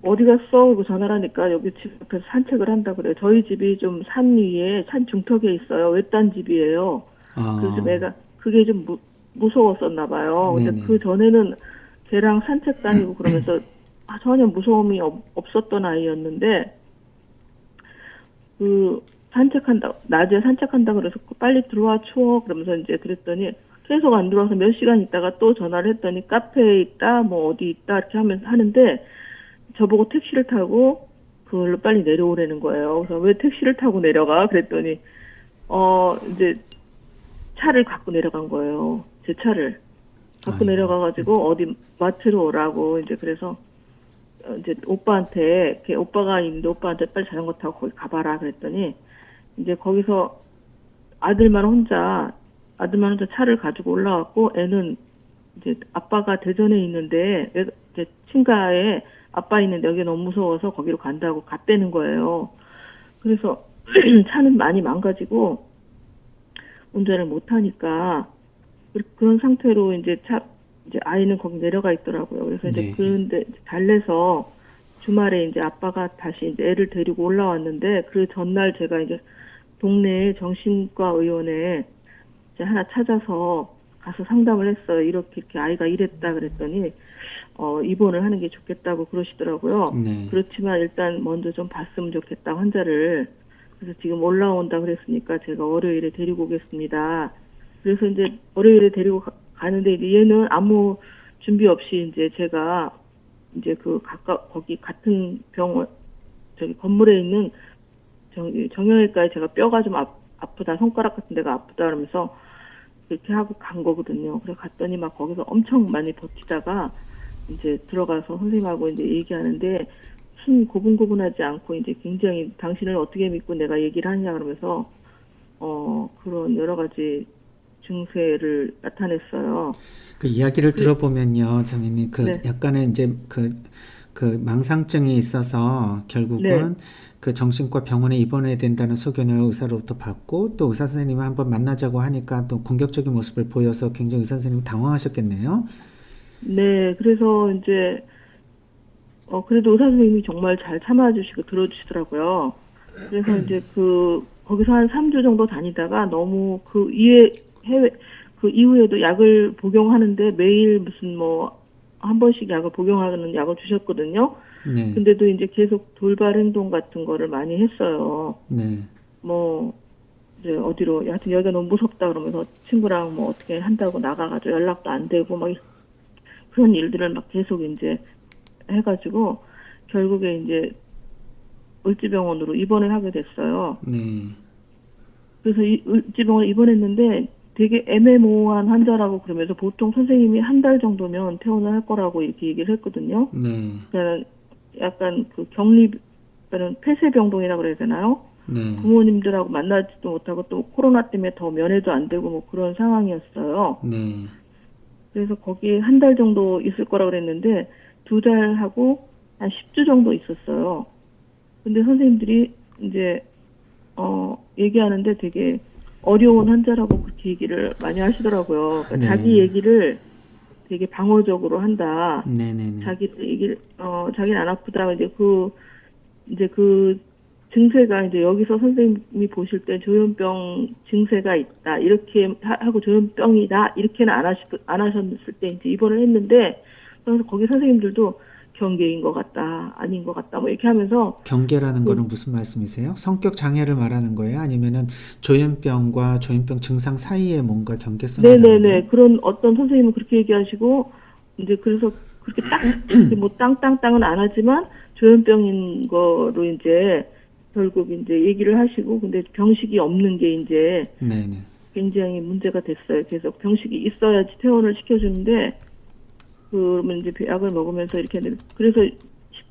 어디 갔어? 그리고 전화를 하니까 여기 집 앞에서 산책을 한다 그래요. 저희 집이 좀 산 위에 산 중턱에 있어요. 외딴 집이에요. 그래서 좀 애가 그게 좀 무서웠었나 봐요. 근데 네네. 그 전에는 걔랑 산책 다니고 그러면서 전혀 무서움이 없었던 아이였는데 낮에 산책한다 그래서 빨리 들어와 추워 그러면서 이제 그랬더니 계속 안 들어와서 몇 시간 있다가 또 전화를 했더니 카페에 있다 뭐 어디 있다 이렇게 하는데 저보고 택시를 타고 그걸로 빨리 내려오라는 거예요. 그래서 왜 택시를 타고 내려가 그랬더니 이제 차를 갖고 내려간 거예요. 제 차를 갖고 내려가가지고 어디 마트로 오라고 이제 그래서 이제 오빠한테 오빠가 있는데 오빠한테 빨리 자전거 타고 거기 가봐라 그랬더니 이제 거기서 아들만 혼자 차를 가지고 올라왔고 애는 이제 아빠가 대전에 있는데 이제 친가에 아빠 있는데 여기 너무 무서워서 거기로 간다고 갔다는 거예요. 그래서 차는 많이 망가지고 운전을 못 하니까 그런 상태로 이제 아이는 거기 내려가 있더라고요. 그래서 이제 네. 그런데 달래서 주말에 이제 아빠가 다시 이제 애를 데리고 올라왔는데 그 전날 제가 이제 동네 정신과 의원에 이제 하나 찾아서 가서 상담을 했어요. 이렇게 아이가 이랬다 그랬더니 입원을 하는 게 좋겠다고 그러시더라고요. 네. 그렇지만 일단 먼저 좀 봤으면 좋겠다 환자를. 그래서 지금 올라온다 그랬으니까 제가 월요일에 데리고 오겠습니다. 그래서 이제 월요일에 데리고 가는데 이제 얘는 아무 준비 없이 이제 제가 이제 거기 같은 병원 저기 건물에 있는 정형외과에 제가 뼈가 좀 아프다 손가락 같은 데가 아프다 그러면서 그렇게 하고 간 거거든요. 그래서 갔더니 막 거기서 엄청 많이 버티다가 이제 들어가서 선생님하고 이제 얘기하는데 순 고분고분하지 않고 이제 굉장히 당신을 어떻게 믿고 내가 얘기를 하느냐 그러면서 그런 여러 가지 증세를 나타냈어요. 그 이야기를 들어보면요, 자매님, 네. 약간의 이제 그 망상증이 있어서 결국은 네. 그 정신과 병원에 입원해야 된다는 소견을 의사로부터 받고 또 의사 선생님을 한번 만나자고 하니까 또 공격적인 모습을 보여서 굉장히 의사 선생님이 당황하셨겠네요. 네, 그래서 이제 그래도 의사 선생님이 정말 잘 참아주시고 들어주시더라고요. 그래서 이제 거기서 한 3주 정도 다니다가 너무 그 이후에도 약을 복용하는데 매일 무슨 한 번씩 약을 복용하는 약을 주셨거든요. 네. 근데도 이제 계속 돌발 행동 같은 거를 많이 했어요. 네. 이제 어디로, 하여튼 여기가 너무 무섭다 그러면서 친구랑 어떻게 한다고 나가가지고 연락도 안 되고 그런 일들을 막 계속 이제 해가지고 결국에 이제 을지병원으로 입원을 하게 됐어요. 네. 그래서 을지병원에 입원했는데 되게 애매모호한 환자라고 그러면서 보통 선생님이 한 달 정도면 퇴원을 할 거라고 이렇게 얘기를 했거든요. 네. 그러니까 약간 폐쇄병동이라고 그래야 되나요? 네. 부모님들하고 만나지도 못하고 또 코로나 때문에 더 면회도 안 되고 그런 상황이었어요. 네. 그래서 거기 한 달 정도 있을 거라고 그랬는데 2달 하고 한 10주 정도 있었어요. 근데 선생님들이 이제 얘기하는데 되게 어려운 환자라고 그렇게 얘기를 많이 하시더라고요. 그러니까 네. 자기 얘기를 되게 방어적으로 한다. 네네네. 자기 얘기를 자기는 안 아프다. 이제 증세가 이제 여기서 선생님이 보실 때 조현병 증세가 있다 이렇게 하고 조현병이다 이렇게는 안 하셨을 때 이제 입원을 했는데 그래서 거기 선생님들도 경계인 것 같다 아닌 것 같다 뭐 이렇게 하면서 경계라는 거는 무슨 말씀이세요? 성격 장애를 말하는 거예요? 아니면은 조현병과 조현병 증상 사이에 뭔가 경계성을 말하는 네네네 거예요? 그런 어떤 선생님은 그렇게 얘기하시고 이제 그래서 그렇게 딱 이렇게 뭐 땅땅땅은 안 하지만 조현병인 거로 이제 결국 이제 얘기를 하시고 근데 병식이 없는 게 이제 네네. 굉장히 문제가 됐어요. 계속 병식이 있어야지 퇴원을 시켜주는데 그러면 이제 약을 먹으면서 이렇게 했는데 그래서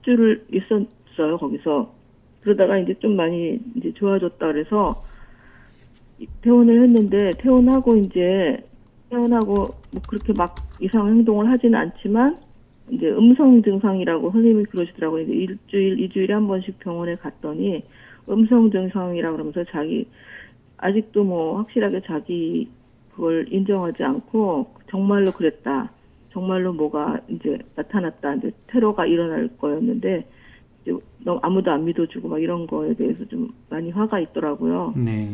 10주를 있었어요 거기서. 그러다가 이제 좀 많이 이제 좋아졌다 그래서 퇴원을 했는데 퇴원하고 뭐 그렇게 막 이상한 행동을 하지는 않지만 이제 음성 증상이라고 선생님이 그러시더라고요. 이제 일주일, 2주일에 한 번씩 병원에 갔더니 음성 증상이라 그러면서 자기 아직도 뭐 확실하게 자기 그걸 인정하지 않고 정말로 그랬다. 정말로 뭐가 이제 나타났다. 이제 테러가 일어날 거였는데 이제 너무 아무도 안 믿어주고 막 이런 거에 대해서 좀 많이 화가 있더라고요. 네.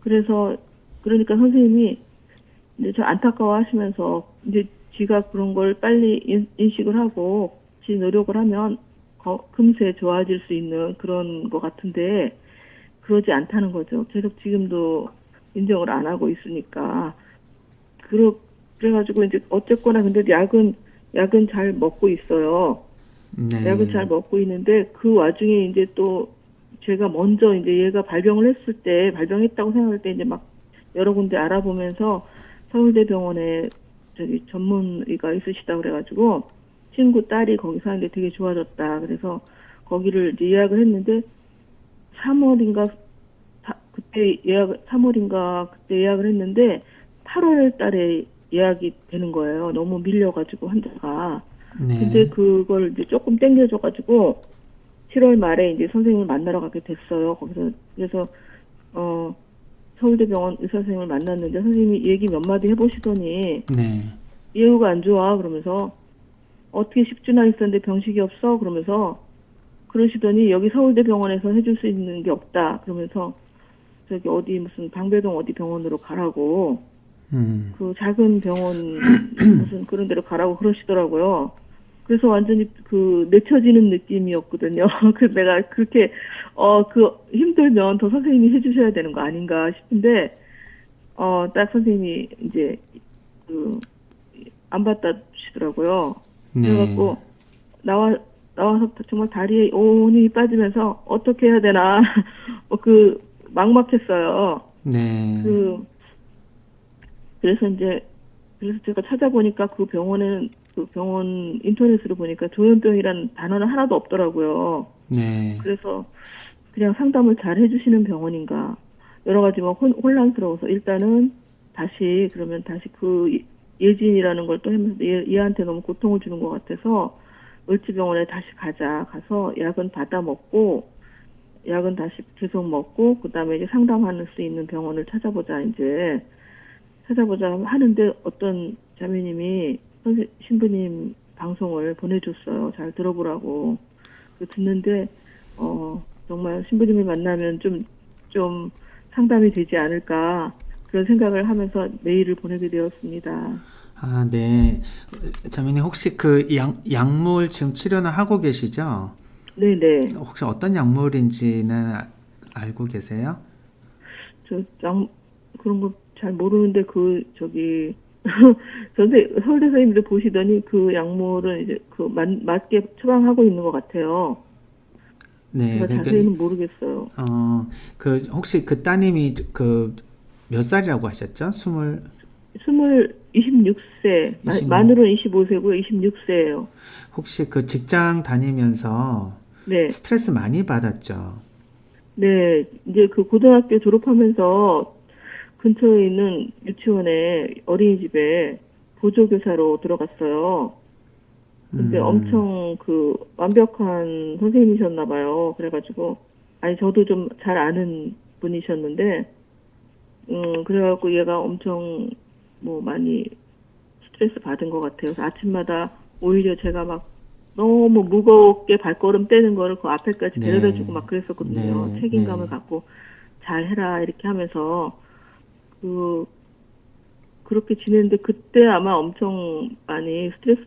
그래서 그러니까 선생님이 이제 저 안타까워하시면서 이제 지가 그런 걸 빨리 인식을 하고 지 노력을 하면 금세 좋아질 수 있는 그런 것 같은데 그러지 않다는 거죠. 계속 지금도 인정을 안 하고 있으니까 그래가지고 이제 어쨌거나 근데 약은 잘 먹고 있어요. 네. 약을 잘 먹고 있는데 그 와중에 이제 또 제가 먼저 이제 얘가 발병했다고 생각할 때 이제 막 여러 군데 알아보면서 서울대병원에 저기 전문의가 있으시다 그래가지고 친구 딸이 거기 사는데 되게 좋아졌다. 그래서 거기를 이제 예약을 했는데 3월인가 그때 예약을 했는데 8월 달에 예약이 되는 거예요. 너무 밀려가지고 환자가. 네. 근데 그걸 이제 조금 땡겨줘가지고 7월 말에 이제 선생님을 만나러 가게 됐어요. 거기서 그래서 서울대병원 의사 선생님을 만났는데 선생님이 얘기 몇 마디 해보시더니 네. 예후가 안 좋아 그러면서 어떻게 10주나 있었는데 병식이 없어 그러면서 그러시더니 여기 서울대병원에서 해줄 수 있는 게 없다 그러면서 저기 어디 무슨 방배동 어디 병원으로 가라고 그 작은 병원 무슨 그런 데로 가라고 그러시더라고요. 그래서 완전히 그 내쳐지는 느낌이었거든요. 그래서 내가 그렇게 힘들면 더 선생님이 해주셔야 되는 거 아닌가 싶은데 딱 선생님이 이제 안 받아주시더라고요. 네. 그래갖고 나와서 정말 다리에 온 힘이 빠지면서 어떻게 해야 되나 막막했어요. 네. 그래서 제가 찾아보니까 그 병원 인터넷으로 보니까 조현병이라는 단어는 하나도 없더라고요. 네. 그래서 그냥 상담을 잘 해주시는 병원인가 여러 가지 막 혼란스러워서 일단은 다시 그 예진이라는 걸 또 하면서 얘한테 너무 고통을 주는 것 같아서 을지병원에 다시 가서 약은 받아 먹고 약은 다시 계속 먹고 그다음에 이제 상담할 수 있는 병원을 찾아보자 하는데 어떤 자매님이 신부님 방송을 보내줬어요. 잘 들어보라고. 듣는데 정말 신부님을 만나면 좀 상담이 되지 않을까 그런 생각을 하면서 메일을 보내게 되었습니다. 아, 네. 자매님 혹시 그 약물 지금 치료는 하고 계시죠? 네네. 혹시 어떤 약물인지는 알고 계세요? 그런 거 잘 모르는데 서울대 선생님들 보시더니 그 약물은 이제 맞게 처방하고 있는 것 같아요. 네. 제가 자세히는 모르겠어요. 혹시 그 따님이 몇 살이라고 하셨죠? 26세, 만으로는 25세고요. 26세예요. 혹시 그 직장 다니면서 네. 스트레스 많이 받았죠? 네. 이제 그 고등학교 졸업하면서 근처에 있는 유치원에 어린이집에 보조교사로 들어갔어요. 근데 엄청 완벽한 선생님이셨나 봐요. 그래가지고 저도 좀 잘 아는 분이셨는데 그래갖고 얘가 엄청 많이 스트레스 받은 것 같아요. 그래서 아침마다 오히려 제가 막 너무 무겁게 발걸음 떼는 거를 그 앞에까지 네. 데려다주고 막 그랬었거든요. 네, 책임감을 네. 갖고 잘 해라 이렇게 하면서 그렇게 지냈는데 그때 아마 엄청 많이 스트레스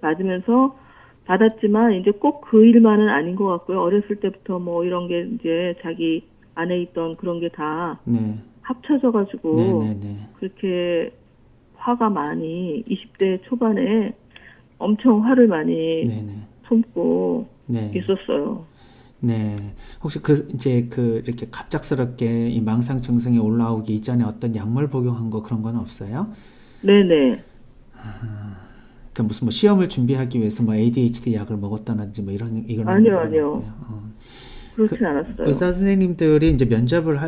받았지만 이제 꼭 그 일만은 아닌 것 같고요. 어렸을 때부터 뭐 이런 게 이제 자기 안에 있던 그런 게 다 네. 합쳐져가지고 네, 네, 네. 그렇게 화가 많이 20대 초반에 엄청 화를 많이 네, 네. 품고 네. 있었어요. 네. 혹시 이렇게 갑작스럽게 이 망상 증상이 올라오기 이전에 어떤 약물 복용한 거 그런 건 없어요? 네네. 그 무슨 뭐 시험을 준비하기 위해서 뭐 ADHD 약을 먹었다든지 뭐 이건 아니요, 아니고요. 아니요. 그렇진 않았어요. 의사 선생님들이 이제 면접을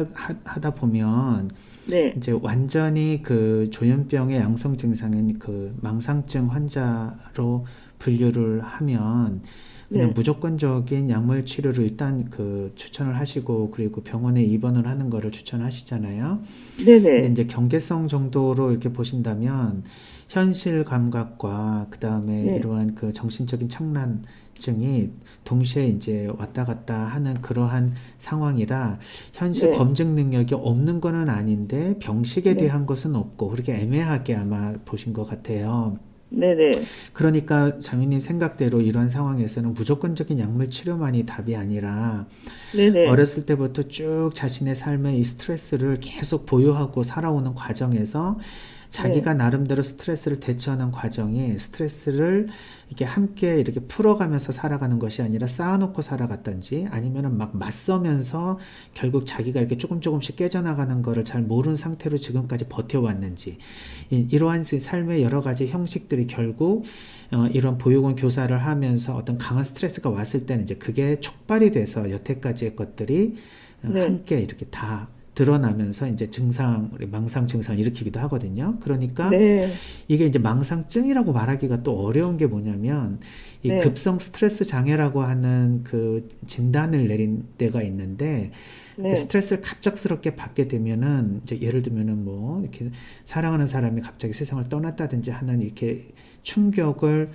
하다 보면 네. 이제 완전히 그 조현병의 양성 증상인 그 망상증 환자로 분류를 하면 그냥 네. 무조건적인 약물 치료를 일단 그 추천을 하시고 그리고 병원에 입원을 하는 거를 추천하시잖아요. 근데 네네. 이제 경계성 정도로 이렇게 보신다면 현실 감각과 그 다음에 네. 이러한 그 정신적인 착란증이 동시에 이제 왔다 갔다 하는 그러한 상황이라 현실 네. 검증 능력이 없는 거는 아닌데 병식에 네. 대한 것은 없고 그렇게 애매하게 아마 보신 것 같아요. 네네. 그러니까 장유님 생각대로 이런 상황에서는 무조건적인 약물 치료만이 답이 아니라 네네. 어렸을 때부터 쭉 자신의 삶의 이 스트레스를 계속 보유하고 살아오는 과정에서 자기가 나름대로 스트레스를 대처하는 과정이 스트레스를 이렇게 함께 이렇게 풀어가면서 살아가는 것이 아니라 쌓아놓고 살아갔던지 아니면은 막 맞서면서 결국 자기가 이렇게 조금씩 깨져나가는 거를 잘 모르는 상태로 지금까지 버텨왔는지 이러한 삶의 여러 가지 형식들이 결국 이런 보육원 교사를 하면서 어떤 강한 스트레스가 왔을 때는 이제 그게 촉발이 돼서 여태까지의 것들이 네. 함께 이렇게 다 드러나면서 이제 망상 증상을 일으키기도 하거든요. 그러니까 네. 이게 이제 망상증이라고 말하기가 또 어려운 게 뭐냐면 이 네. 급성 스트레스 장애라고 하는 그 진단을 내린 때가 있는데 네. 그 스트레스를 갑작스럽게 받게 되면은 이제 예를 들면은 뭐 이렇게 사랑하는 사람이 갑자기 세상을 떠났다든지 하는 이렇게 충격을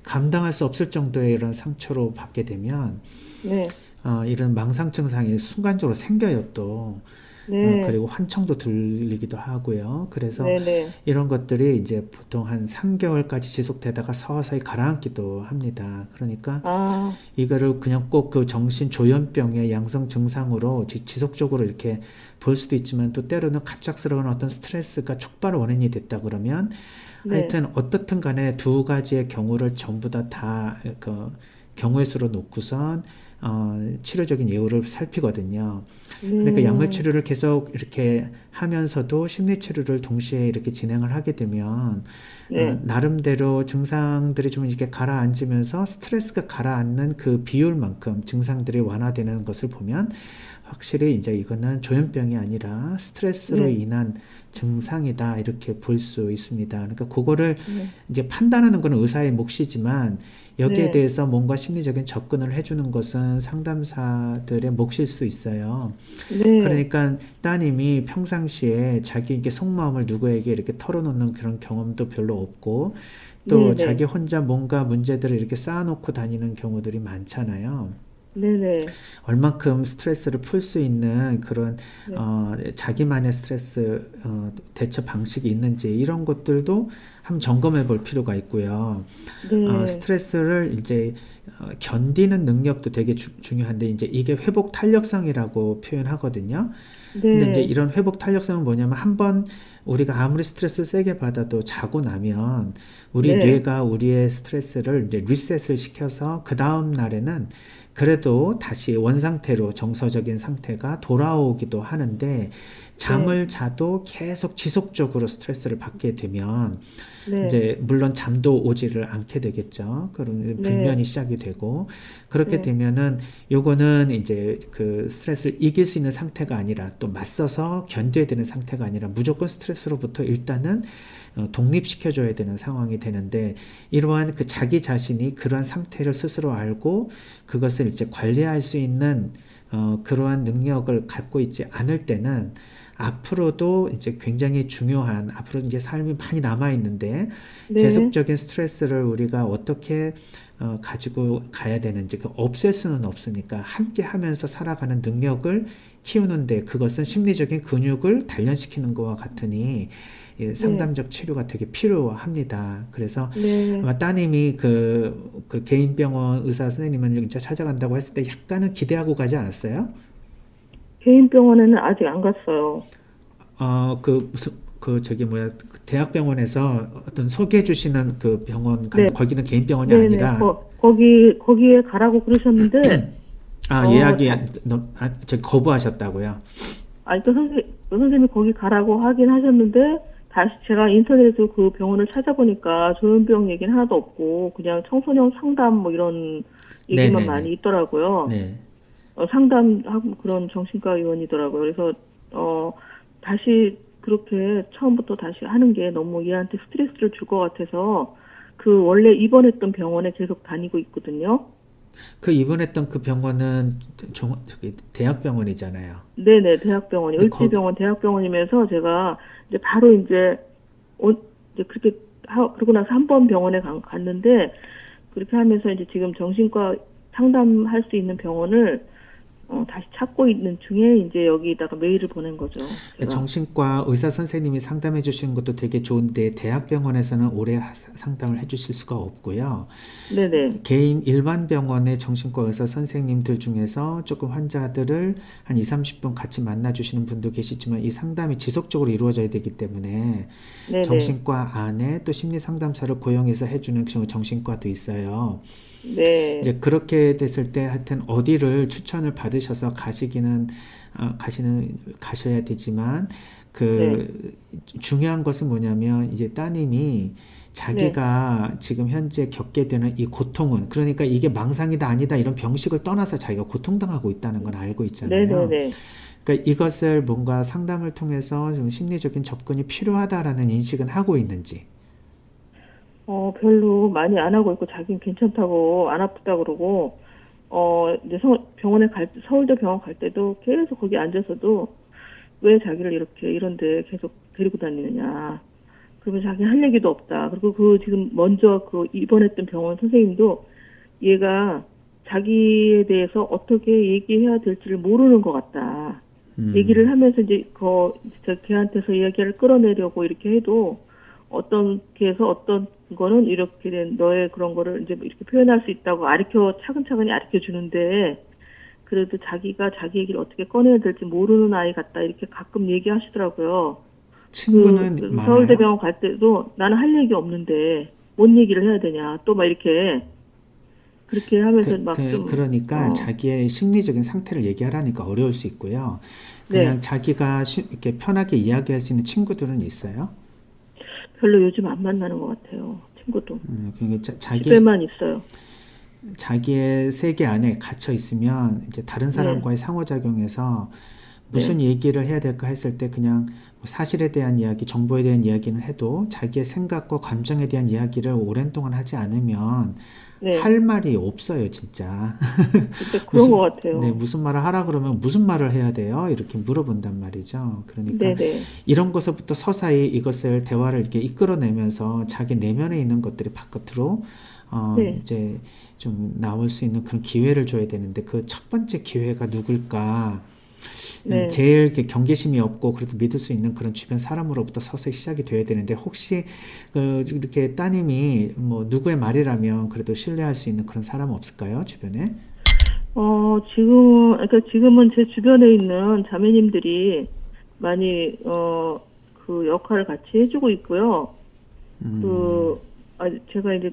감당할 수 없을 정도의 이런 상처로 받게 되면 네. 이런 망상 증상이 순간적으로 생겨요 또. 네. 그리고 환청도 들리기도 하고요. 그래서 네네. 이런 것들이 이제 보통 한 3개월까지 지속되다가 서서히 가라앉기도 합니다. 그러니까 아, 이거를 그냥 꼭 그 정신조현병의 양성 증상으로 지속적으로 이렇게 볼 수도 있지만 또 때로는 갑작스러운 어떤 스트레스가 촉발 원인이 됐다 그러면 네. 하여튼 어떻든 간에 두 가지의 경우를 전부 다 그 경우의 수로 놓고선 치료적인 예후를 살피거든요. 그러니까 약물 치료를 계속 이렇게 하면서도 심리 치료를 동시에 이렇게 진행을 하게 되면 네. 나름대로 증상들이 좀 이렇게 가라앉으면서 스트레스가 가라앉는 그 비율만큼 증상들이 완화되는 것을 보면 확실히 이제 이거는 조현병이 아니라 스트레스로 네. 인한 증상이다 이렇게 볼 수 있습니다. 그러니까 그거를 네. 이제 판단하는 것은 의사의 몫이지만 여기에 네. 대해서 뭔가 심리적인 접근을 해주는 것은 상담사들의 몫일 수 있어요. 네. 그러니까 따님이 평상시에 자기에게 속마음을 누구에게 이렇게 털어놓는 그런 경험도 별로 없고 또 네네. 자기 혼자 뭔가 문제들을 이렇게 쌓아놓고 다니는 경우들이 많잖아요. 네네. 얼만큼 스트레스를 풀 수 있는 그런 네. 자기만의 스트레스 대처 방식이 있는지 이런 것들도 한번 점검해 볼 필요가 있고요. 네. 스트레스를 이제 견디는 능력도 되게 중요한데 이제 이게 회복 탄력성이라고 표현하거든요. 근데 이제 네. 이런 회복 탄력성은 뭐냐면 한번 우리가 아무리 스트레스를 세게 받아도 자고 나면 우리 네. 뇌가 우리의 스트레스를 이제 리셋을 시켜서 그 다음 날에는 그래도 다시 원상태로 정서적인 상태가 돌아오기도 하는데 잠을 자도 계속 지속적으로 스트레스를 받게 되면 네. 이제 물론 잠도 오지를 않게 되겠죠. 그런 불면이 시작이 되고 그렇게 네. 되면은 요거는 이제 그 스트레스를 이길 수 있는 상태가 아니라 또 맞서서 견뎌야 되는 상태가 아니라 무조건 스트레스로부터 일단은 독립시켜줘야 되는 상황이 되는데 이러한 그 자기 자신이 그러한 상태를 스스로 알고 그것을 이제 관리할 수 있는 그러한 능력을 갖고 있지 않을 때는 앞으로도 이제 굉장히 중요한 앞으로 이제 삶이 많이 남아 있는데 네. 계속적인 스트레스를 우리가 어떻게 가지고 가야 되는지 그 없앨 수는 없으니까 함께 하면서 살아가는 능력을 키우는데 그것은 심리적인 근육을 단련시키는 것과 같으니 이 상담적 치료가 되게 필요합니다. 그래서 네. 아마 따님이 그 개인병원 의사 선생님을 이제 찾아간다고 했을 때 약간은 기대하고 가지 않았어요? 개인 병원에는 아직 안 갔어요. 저기 뭐야 그 대학병원에서 어떤 소개해 주시는 그 병원 네. 거기는 개인 병원이 네네. 아니라 거기에 가라고 그러셨는데, 예약이 저기 거부하셨다고요. 그 선생님이 거기 가라고 하긴 하셨는데, 다시 제가 인터넷에서 그 병원을 찾아보니까 조현병 얘기는 하나도 없고, 그냥 청소년 상담 뭐 이런 얘기만 네네네. 많이 있더라고요. 네. 상담하고 그런 정신과 의원이더라고요. 그래서, 다시 그렇게 처음부터 다시 하는 게 너무 얘한테 스트레스를 줄 것 같아서, 그 원래 입원했던 병원에 계속 다니고 있거든요. 그 입원했던 그 병원은 저기 대학병원이잖아요. 네네, 대학병원이, 근데 을지병원 대학병원이면서 제가 이제 바로 이제 그렇게 그러고 나서 한 번 병원에 갔는데, 그렇게 하면서 이제 지금 정신과 상담할 수 있는 병원을 다시 찾고 있는 중에 이제 여기다가 메일을 보낸 거죠. 제가. 정신과 의사 선생님이 상담해 주시는 것도 되게 좋은데 대학병원에서는 오래 상담을 해 주실 수가 없고요. 네네. 개인 일반 병원의 정신과 의사 선생님들 중에서 조금 환자들을 한 20-30분 같이 만나 주시는 분도 계시지만 이 상담이 지속적으로 이루어져야 되기 때문에 네네. 정신과 안에 또 심리 상담사를 고용해서 해주는 정신과도 있어요. 네. 이제 그렇게 됐을 때 하여튼 어디를 추천을 받으셔서 가셔야 되지만 중요한 것은 뭐냐면 이제 따님이 자기가 지금 현재 겪게 되는 이 고통은 그러니까 이게 망상이다 아니다 이런 병식을 떠나서 자기가 고통당하고 있다는 건 알고 있잖아요. 네네네. 그러니까 이것을 뭔가 상담을 통해서 좀 심리적인 접근이 필요하다라는 인식은 하고 있는지. 별로 많이 안 하고 있고, 자기는 괜찮다고, 안 아프다고 그러고, 이제 서울대 병원 갈 때도 계속 거기 앉아서도 왜 자기를 이런데 계속 데리고 다니느냐. 그러면 자기 할 얘기도 없다. 그리고 지금 먼저 입원했던 병원 선생님도 얘가 자기에 대해서 어떻게 얘기해야 될지를 모르는 것 같다. 얘기를 하면서 이제 걔한테서 이야기를 끌어내려고 이렇게 해도 어떤 거는 이렇게 된 너의 그런 거를 이제 이렇게 표현할 수 있다고 차근차근히 가르쳐 주는데, 그래도 자기가 자기 얘기를 어떻게 꺼내야 될지 모르는 아이 같다 이렇게 가끔 얘기하시더라고요. 친구는 많아요? 서울대병원 갈 때도 나는 할 얘기 없는데 뭔 얘기를 해야 되냐 또 막 이렇게 그렇게 하면서 그러니까 자기의 심리적인 상태를 얘기하라니까 어려울 수 있고요. 그냥 자기가 이렇게 편하게 이야기할 수 있는 친구들은 있어요? 별로 요즘 안 만나는 것 같아요. 친구도. 그러니까 집에만 있어요. 자기의 세계 안에 갇혀 있으면 이제 다른 사람과의 상호작용에서 무슨 얘기를 해야 될까 했을 때 그냥 사실에 대한 이야기, 정보에 대한 이야기는 해도 자기의 생각과 감정에 대한 이야기를 오랜 동안 하지 않으면 할 말이 없어요, 진짜. 진짜 그런 것 같아요. 무슨 말을 하라 그러면 무슨 말을 해야 돼요? 이렇게 물어본단 말이죠. 그러니까 이런 것부터 서서히 이것을 대화를 이렇게 이끌어내면서 자기 내면에 있는 것들이 바깥으로 이제 좀 나올 수 있는 그런 기회를 줘야 되는데 그 첫 번째 기회가 누굴까? 제일 이렇게 경계심이 없고 그래도 믿을 수 있는 그런 주변 사람으로부터 서서히 시작이 돼야 되는데 혹시 이렇게 따님이 뭐 누구의 말이라면 그래도 신뢰할 수 있는 그런 사람 없을까요? 주변에? 지금은 제 주변에 있는 자매님들이 많이 그 역할을 같이 해주고 있고요. 제가 이제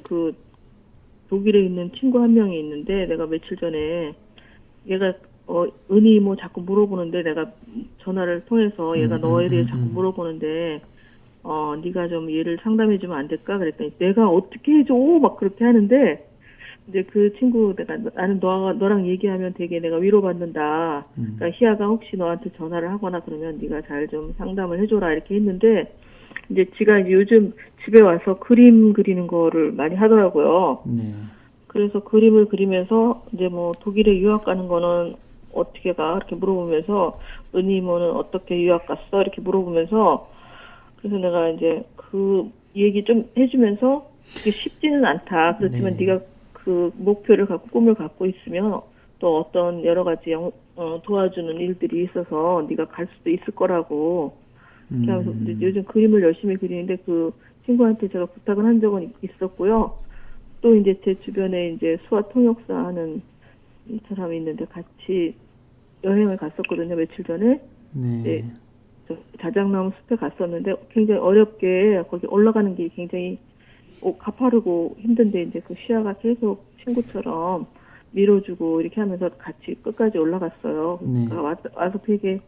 독일에 있는 친구 한 명이 있는데 내가 며칠 전에 얘가 은희 뭐 자꾸 물어보는데 내가 전화를 통해서 얘가 너에 대해 자꾸 물어보는데 네가 좀 얘를 상담해주면 안 될까 그랬더니 내가 어떻게 해줘 막 그렇게 하는데 이제 그 친구 나는 너랑 얘기하면 되게 내가 위로받는다. 그러니까 희아가 혹시 너한테 전화를 하거나 그러면 네가 잘 좀 상담을 해줘라 이렇게 했는데 이제 지가 이제 요즘 집에 와서 그림 그리는 거를 많이 하더라고요. 그래서 그림을 그리면서 이제 뭐 독일에 유학 가는 거는 어떻게 가? 이렇게 물어보면서 은희 이모는 어떻게 유학 갔어? 이렇게 물어보면서 그래서 내가 이제 그 얘기 좀 해주면서 그게 쉽지는 않다. 그렇지만 네. 네가 그 목표를 갖고 꿈을 갖고 있으면 또 어떤 여러 가지 도와주는 일들이 있어서 네가 갈 수도 있을 거라고. 이렇게 하면서 이제 요즘 그림을 열심히 그리는데 그 친구한테 제가 부탁을 한 적은 있었고요. 또 이제 제 주변에 이제 수화 통역사 하는 사람이 있는데 같이 여행을 갔었거든요. 며칠 전에. 네. 네. 저 자작나무 숲에 갔었는데 굉장히 어렵게 거기 올라가는 게 굉장히 가파르고 힘든데 이제 그 시야가 계속 친구처럼 밀어주고 이렇게 하면서 같이 끝까지 올라갔어요. 네. 그러니까 와서 되게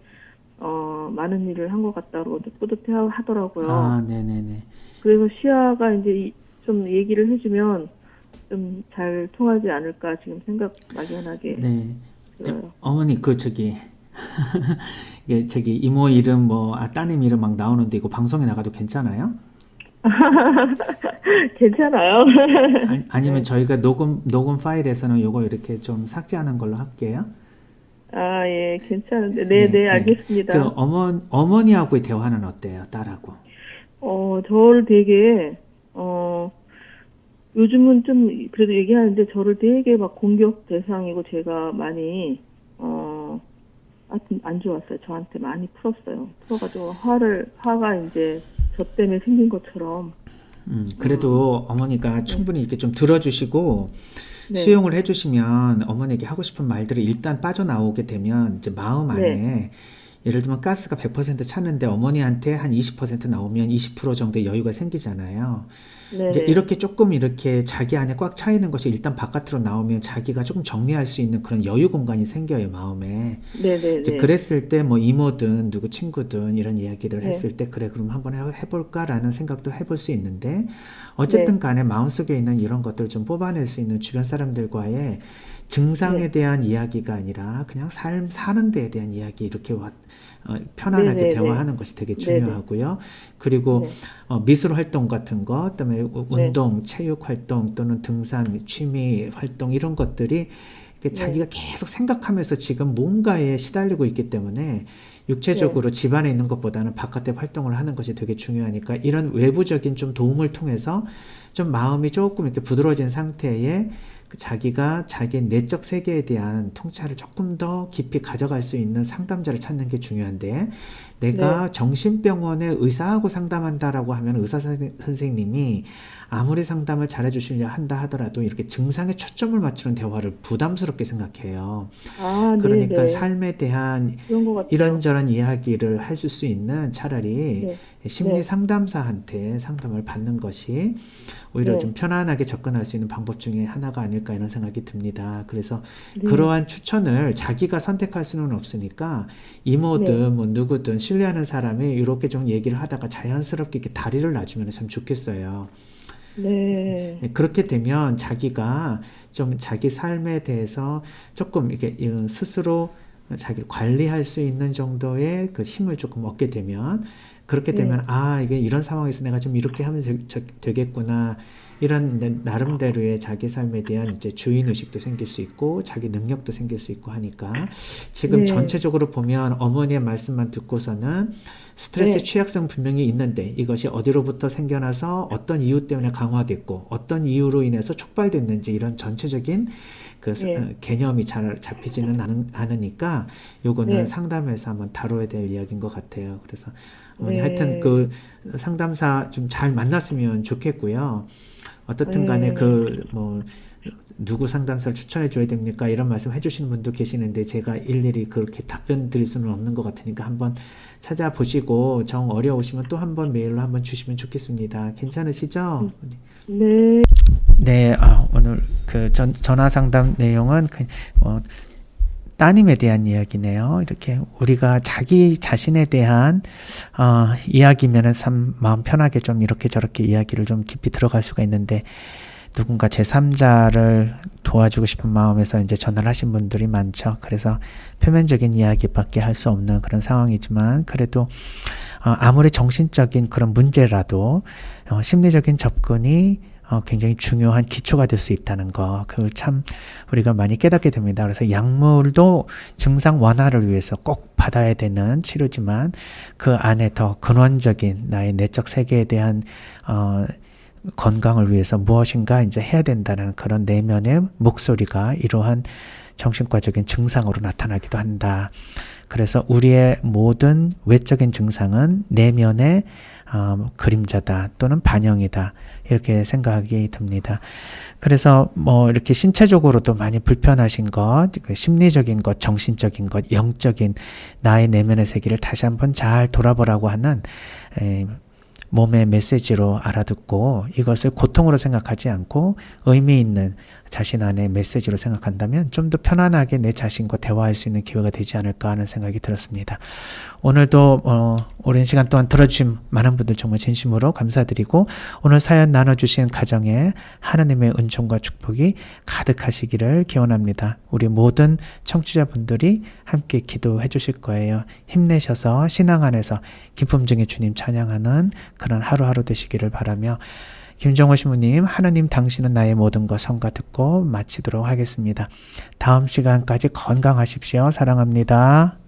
많은 일을 한 것 같다고 뿌듯해 하더라고요. 아, 네네네. 그래서 시야가 이제 좀 얘기를 해주면 좀 잘 통하지 않을까 지금 생각 막연하게 네. 들어요. 어머니 이게 저기 이모 이름 따님 이름 막 나오는데 이거 방송에 나가도 괜찮아요? 괜찮아요. 아니면 저희가 녹음 파일에서는 요거 이렇게 좀 삭제하는 걸로 할게요. 아, 예, 괜찮은데. 네, 알겠습니다. 그 어머니하고의 대화는 어때요, 딸하고? 저를 되게, 요즘은 좀 그래도 얘기하는데 저를 되게 막 공격 대상이고 제가 많이, 하여튼 안 좋았어요. 저한테 많이 풀었어요. 풀어가지고 화가 이제 저 때문에 생긴 것처럼. 그래도 어머니가 충분히 이렇게 좀 들어주시고 네. 수용을 해주시면 어머니에게 하고 싶은 말들이 일단 빠져나오게 되면 이제 마음 안에 예를 들면 가스가 100% 찼는데 어머니한테 한 20% 나오면 20% 정도의 여유가 생기잖아요. 네. 이제 이렇게 조금 이렇게 자기 안에 꽉 차 있는 것이 일단 바깥으로 나오면 자기가 조금 정리할 수 있는 그런 여유 공간이 생겨요, 마음에. 네네네. 이제 그랬을 때 뭐 이모든 누구 친구든 이런 이야기를 네. 했을 때 그래 그럼 한번 해볼까라는 생각도 해볼 수 있는데 어쨌든 간에 마음속에 있는 이런 것들을 좀 뽑아낼 수 있는 주변 사람들과의 증상에 대한 이야기가 아니라 그냥 삶 사는 데에 대한 이야기 이렇게 편안하게 네네네. 대화하는 것이 되게 중요하고요. 그리고 미술 활동 같은 것, 그다음에 운동, 체육 활동 또는 등산, 취미 활동 이런 것들이 이렇게 자기가 계속 생각하면서 지금 뭔가에 시달리고 있기 때문에 육체적으로 집안에 있는 것보다는 바깥에 활동을 하는 것이 되게 중요하니까 이런 외부적인 좀 도움을 통해서 좀 마음이 조금 이렇게 부드러워진 상태에 자기가 자기의 내적 세계에 대한 통찰을 조금 더 깊이 가져갈 수 있는 상담자를 찾는 게 중요한데 내가 정신병원에 의사하고 상담한다라고 하면 의사 선생님이 아무리 상담을 잘해주시려 한다 하더라도 이렇게 증상에 초점을 맞추는 대화를 부담스럽게 생각해요. 아, 그러니까 네네. 삶에 대한 그런 것 같아요. 이런저런 이야기를 해줄 수 있는 차라리 심리 상담사한테 상담을 받는 것이 오히려 좀 편안하게 접근할 수 있는 방법 중에 하나가 아닐까 이런 생각이 듭니다. 그래서 그러한 추천을 자기가 선택할 수는 없으니까 이모든 뭐 누구든 신뢰하는 사람이 이렇게 좀 얘기를 하다가 자연스럽게 이렇게 다리를 놔주면 참 좋겠어요. 네. 그렇게 되면 자기가 좀 자기 삶에 대해서 조금 이렇게 스스로 자기를 관리할 수 있는 정도의 그 힘을 조금 얻게 되면 그렇게 되면 이게 이런 상황에서 내가 좀 이렇게 하면 되겠구나 이런 나름대로의 자기 삶에 대한 이제 주인 의식도 생길 수 있고 자기 능력도 생길 수 있고 하니까 지금 전체적으로 보면 어머니의 말씀만 듣고서는 스트레스 취약성 분명히 있는데 이것이 어디로부터 생겨나서 어떤 이유 때문에 강화됐고 어떤 이유로 인해서 촉발됐는지 이런 전체적인 그 개념이 잘 잡히지는 않으니까 요거는 상담에서 한번 다뤄야 될 이야기인 것 같아요. 그래서 어머니 하여튼 그 상담사 좀 잘 만났으면 좋겠고요. 어떻든 간에 그 뭐 누구 상담사를 추천해 줘야 됩니까? 이런 말씀 해주시는 분도 계시는데 제가 일일이 그렇게 답변 드릴 수는 없는 것 같으니까 한번 찾아보시고 정 어려우시면 또 한번 메일로 한번 주시면 좋겠습니다. 괜찮으시죠? 네. 네, 오늘 그 전화 상담 내용은 따님에 대한 이야기네요. 이렇게 우리가 자기 자신에 대한 이야기면은 참 마음 편하게 좀 이렇게 저렇게 이야기를 좀 깊이 들어갈 수가 있는데 누군가 제3자를 도와주고 싶은 마음에서 이제 전화를 하신 분들이 많죠. 그래서 표면적인 이야기밖에 할 수 없는 그런 상황이지만 그래도 아무리 정신적인 그런 문제라도 심리적인 접근이 굉장히 중요한 기초가 될 수 있다는 거, 그걸 참 우리가 많이 깨닫게 됩니다. 그래서 약물도 증상 완화를 위해서 꼭 받아야 되는 치료지만 그 안에 더 근원적인 나의 내적 세계에 대한 건강을 위해서 무엇인가 이제 해야 된다는 그런 내면의 목소리가 이러한 정신과적인 증상으로 나타나기도 한다. 그래서 우리의 모든 외적인 증상은 내면의 그림자다 또는 반영이다, 이렇게 생각이 듭니다. 그래서 뭐 이렇게 신체적으로도 많이 불편하신 것, 심리적인 것, 정신적인 것, 영적인 나의 내면의 세계를 다시 한번 잘 돌아보라고 하는 몸의 메시지로 알아듣고 이것을 고통으로 생각하지 않고 의미 있는 자신 안의 메시지로 생각한다면 좀 더 편안하게 내 자신과 대화할 수 있는 기회가 되지 않을까 하는 생각이 들었습니다. 오늘도 오랜 시간 동안 들어주신 많은 분들 정말 진심으로 감사드리고, 오늘 사연 나눠주신 가정에 하나님의 은총과 축복이 가득하시기를 기원합니다. 우리 모든 청취자분들이 함께 기도해 주실 거예요. 힘내셔서 신앙 안에서 기쁨 중에 주님 찬양하는 그런 하루하루 되시기를 바라며, 김정호 신부님, 하나님 당신은 나의 모든 것 성가 듣고 마치도록 하겠습니다. 다음 시간까지 건강하십시오. 사랑합니다.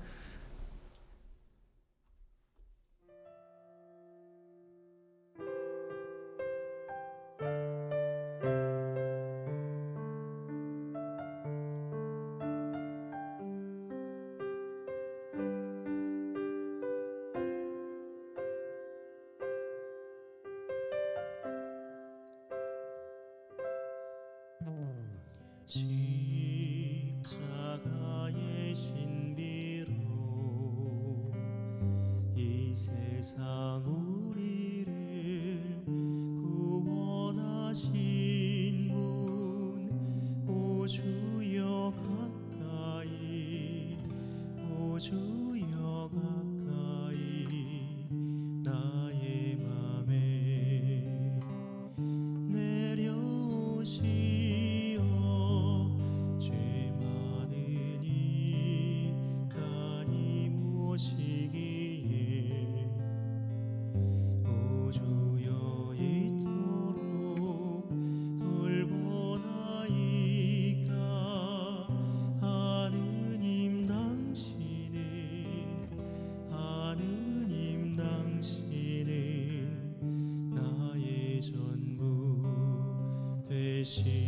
십자가의 신비로 이 세상 우리를 구원하신 분, 오 주여 가까이, 오 주여 가까이 나의 맘에 내려오시어 죄 많은 이간이 모시기에 오 주여 이토록 돌보나이까. 하느님 당신은 나의 전부 되시